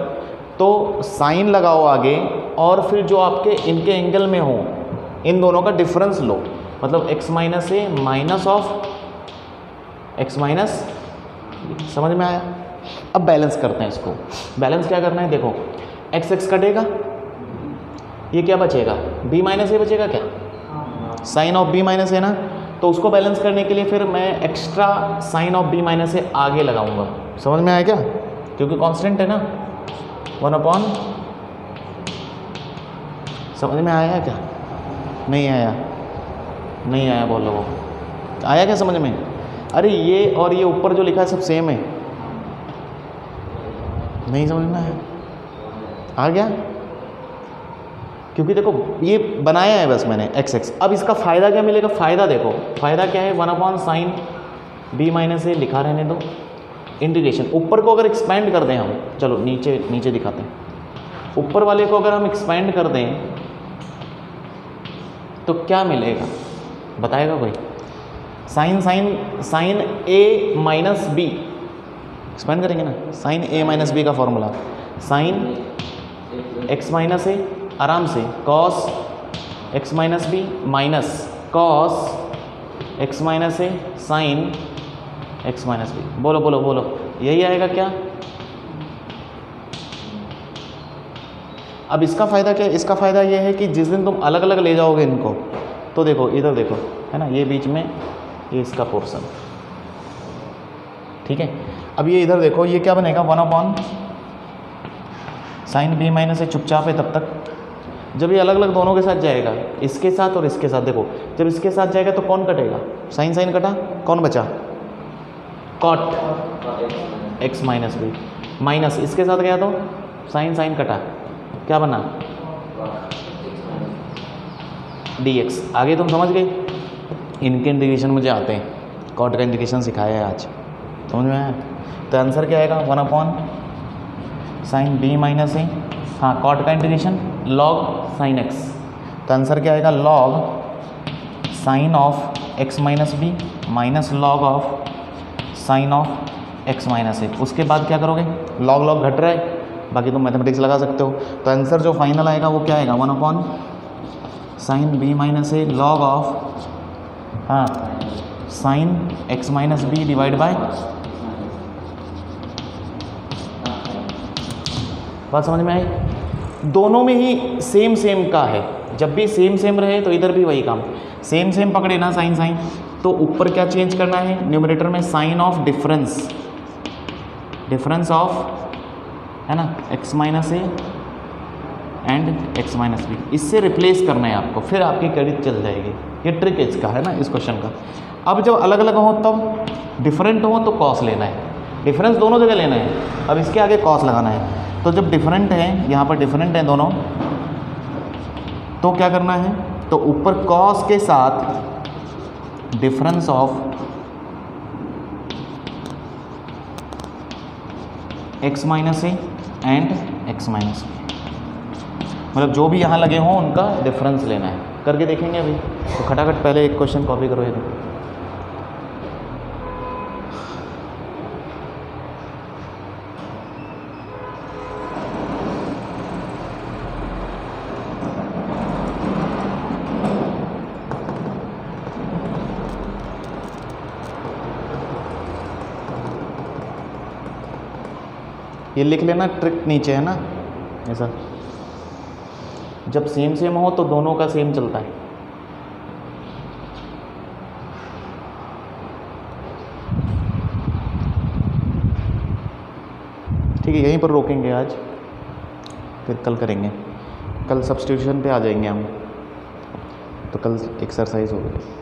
तो साइन लगाओ आगे, और फिर जो आपके इनके एंगल में हो इन दोनों का डिफरेंस लो। मतलब x minus A minus of x minus, समझ में आया। अब बैलेंस करते हैं इसको। बैलेंस क्या करना है, देखो एक्स एक्स कटेगा, ये क्या बचेगा, बी माइनस ए बचेगा क्या, sine of b minus a ना। तो उसको बैलेंस करने के लिए फिर मैं extra sine of b minus a आगे लगाऊंगा। समझ में आया क्या, क्योंकि कांस्टेंट है ना, 1/, समझ में आया क्या, नहीं आया, नहीं आया बोलो, वो आया क्या समझ में। अरे ये और ये ऊपर जो लिखा है सब सेम है, नहीं समझ में आया, आ गया, क्योंकि देखो ये बनाया है बस मैंने एक्स एक्स। अब इसका फ़ायदा क्या मिलेगा, फ़ायदा देखो, फ़ायदा क्या है, 1/, साइन बी माइनस ए लिखा रहने दो, इंटीग्रेशन। ऊपर को अगर एक्सपेंड कर दें हम, चलो नीचे नीचे दिखाते हैं, ऊपर वाले को अगर हम एक्सपेंड कर दें तो क्या मिलेगा बताएगा कोई, sine sine sine a minus b, expand करेंगे ना, साइन ए माइनस बी का formula, sine x minus a, आराम से cos x minus b minus cos x minus a sine x minus b. बोलो बोलो बोलो, यही आएगा क्या। अब इसका फ़ायदा क्या है, इसका फ़ायदा ये है कि जिस दिन तुम अलग अलग ले जाओगे इनको, तो देखो इधर देखो है ना, ये बीच में ये इसका पोर्शन, ठीक है। अब ये इधर देखो, ये क्या बनेगा, 1/, साइन बी माइनस ए, चुपचाप है तब तक। जब ये अलग अलग दोनों के साथ जाएगा, इसके साथ और इसके साथ, देखो जब इसके साथ जाएगा तो कौन कटेगा, साइन साइन कटा, कौन बचा, cot x minus b, minus इसके साथ गया तो साइन साइन कटा, क्या बना dx। आगे तुम समझ गए, इनके इंटीग्रेशन मुझे आते हैं, कॉट का इंटीग्रेशन सिखाया है आज, समझ में आया। तो आंसर क्या आएगा, 1/, साइन बी माइनस ए, हाँ कॉट का इंटीग्रेशन लॉग साइन एक्स, तो आंसर क्या आएगा, log sine of x minus b minus log of sine of x minus a. उसके बाद क्या करोगे, लॉग लॉग घट रहा है, बाकी तुम मैथमेटिक्स लगा सकते हो। तो आंसर जो फाइनल आएगा वो क्या आएगा, 1/, sine b minus a log of, हाँ sine x minus b divide by, बात समझ में आई। दोनों में ही सेम सेम का है, जब भी सेम सेम रहे तो इधर भी वही काम, सेम सेम पकड़े ना साइन साइन, तो ऊपर क्या चेंज करना है, न्यूमरेटर में sine of difference, difference of है ना x minus a and x minus b, इससे रिप्लेस करना है आपको, फिर आपकी क्रेडिट चल जाएगी। ये ट्रिक है इसका, है ना, इस क्वेश्चन का। अब जब अलग अलग हो तब डिफरेंट हो तो कॉस लेना है, डिफरेंस दोनों जगह लेना है, अब इसके आगे कॉस लगाना है। तो जब डिफरेंट है, यहाँ पर डिफरेंट है दोनों, तो क्या करना है, तो ऊपर कॉस के साथ difference of x minus a and x minus b, मतलब जो भी यहाँ लगे हों उनका डिफरेंस लेना है। करके देखेंगे अभी। तो खटाखट पहले एक क्वेश्चन कॉपी करो ये। ये लिख लेना, ट्रिक नीचे है ना ऐसा। जब सेम सेम हो तो दोनों का सेम चलता है। ठीक है, यहीं पर रोकेंगे आज, फिर कल करेंगे। कल सब्स्टिट्यूशन पे आ जाएंगे हम, तो कल एक्सरसाइज होगी।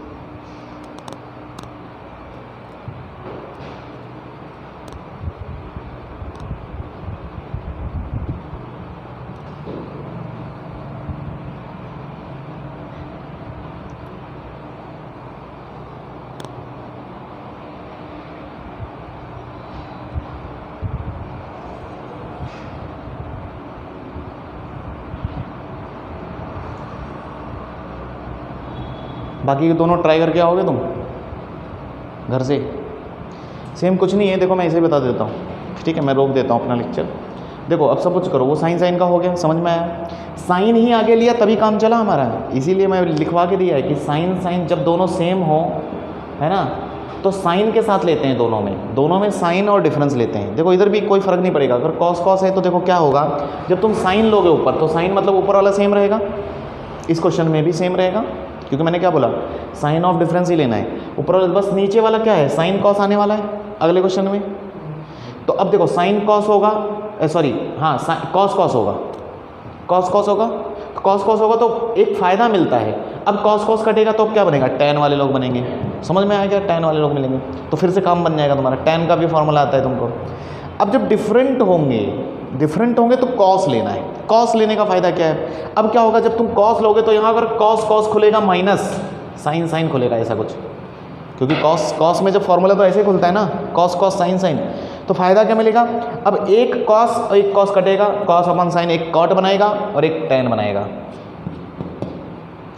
बाकी के दोनों ट्राई करके आओगे तुम घर से। सेम कुछ नहीं है, देखो मैं इसे बता देता हूँ। ठीक है, मैं रोक देता हूँ अपना लेक्चर। देखो अब सब कुछ करो, वो साइन साइन का हो गया, समझ में आया। साइन ही आगे लिया तभी काम चला हमारा, इसीलिए मैं लिखवा के दिया है कि साइन साइन जब दोनों सेम हो, है ना, तो साइन के साथ लेते हैं दोनों में साइन और डिफरेंस लेते हैं। देखो इधर भी कोई फ़र्क नहीं पड़ेगा। अगर कॉस कॉस है तो देखो क्या होगा, जब तुम साइन लोगे ऊपर तो साइन मतलब ऊपर वाला सेम रहेगा, इस क्वेश्चन में भी सेम रहेगा, क्योंकि मैंने क्या बोला, साइन ऑफ डिफरेंस ही लेना है। ऊपर वाला बस, नीचे वाला क्या है, साइन कॉस आने वाला है अगले क्वेश्चन में। तो अब देखो साइन कॉस होगा, सॉरी हाँ कॉस कॉस होगा, कॉस कॉस होगा, कॉस कॉस होगा तो एक फ़ायदा मिलता है। अब कॉस कॉस कटेगा तो क्या बनेगा, टैन वाले लोग बनेंगे। समझ में आएगा, टैन वाले लोग मिलेंगे तो फिर से काम बन जाएगा तुम्हारा। टैन का भी फॉर्मूला आता है तुमको। अब जब डिफरेंट होंगे तो कॉस लेना है। कॉस लेने का फ़ायदा क्या है, अब क्या होगा, जब तुम कॉस लोगे तो यहाँ अगर कॉस कॉस खुलेगा माइनस साइन साइन खुलेगा, ऐसा कुछ। क्योंकि कॉस में जब फॉर्मूला तो ऐसे खुलता है ना, कॉस कॉस साइन साइन। तो फ़ायदा क्या मिलेगा, अब एक कॉस और एक कॉस कटेगा, कॉस अपन साइन एक कॉट बनाएगा और एक टैन बनाएगा।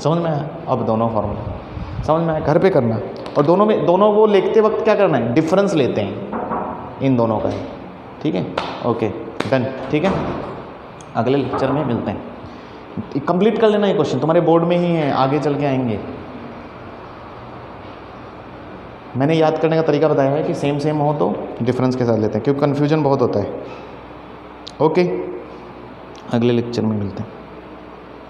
समझ में आया। अब दोनों फॉर्मूला समझ में आया, घर पे करना। और दोनों वो लिखते वक्त क्या करना है, डिफरेंस लेते हैं इन दोनों का ही। ठीक है, ओके डन। ठीक है, अगले लेक्चर में मिलते हैं। कंप्लीट कर लेना ये क्वेश्चन, तुम्हारे बोर्ड में ही है, आगे चल के आएंगे। मैंने याद करने का तरीका बताया है कि सेम सेम हो तो डिफरेंस के साथ लेते हैं, क्योंकि कन्फ्यूजन बहुत होता है। ओके, अगले लेक्चर में मिलते हैं।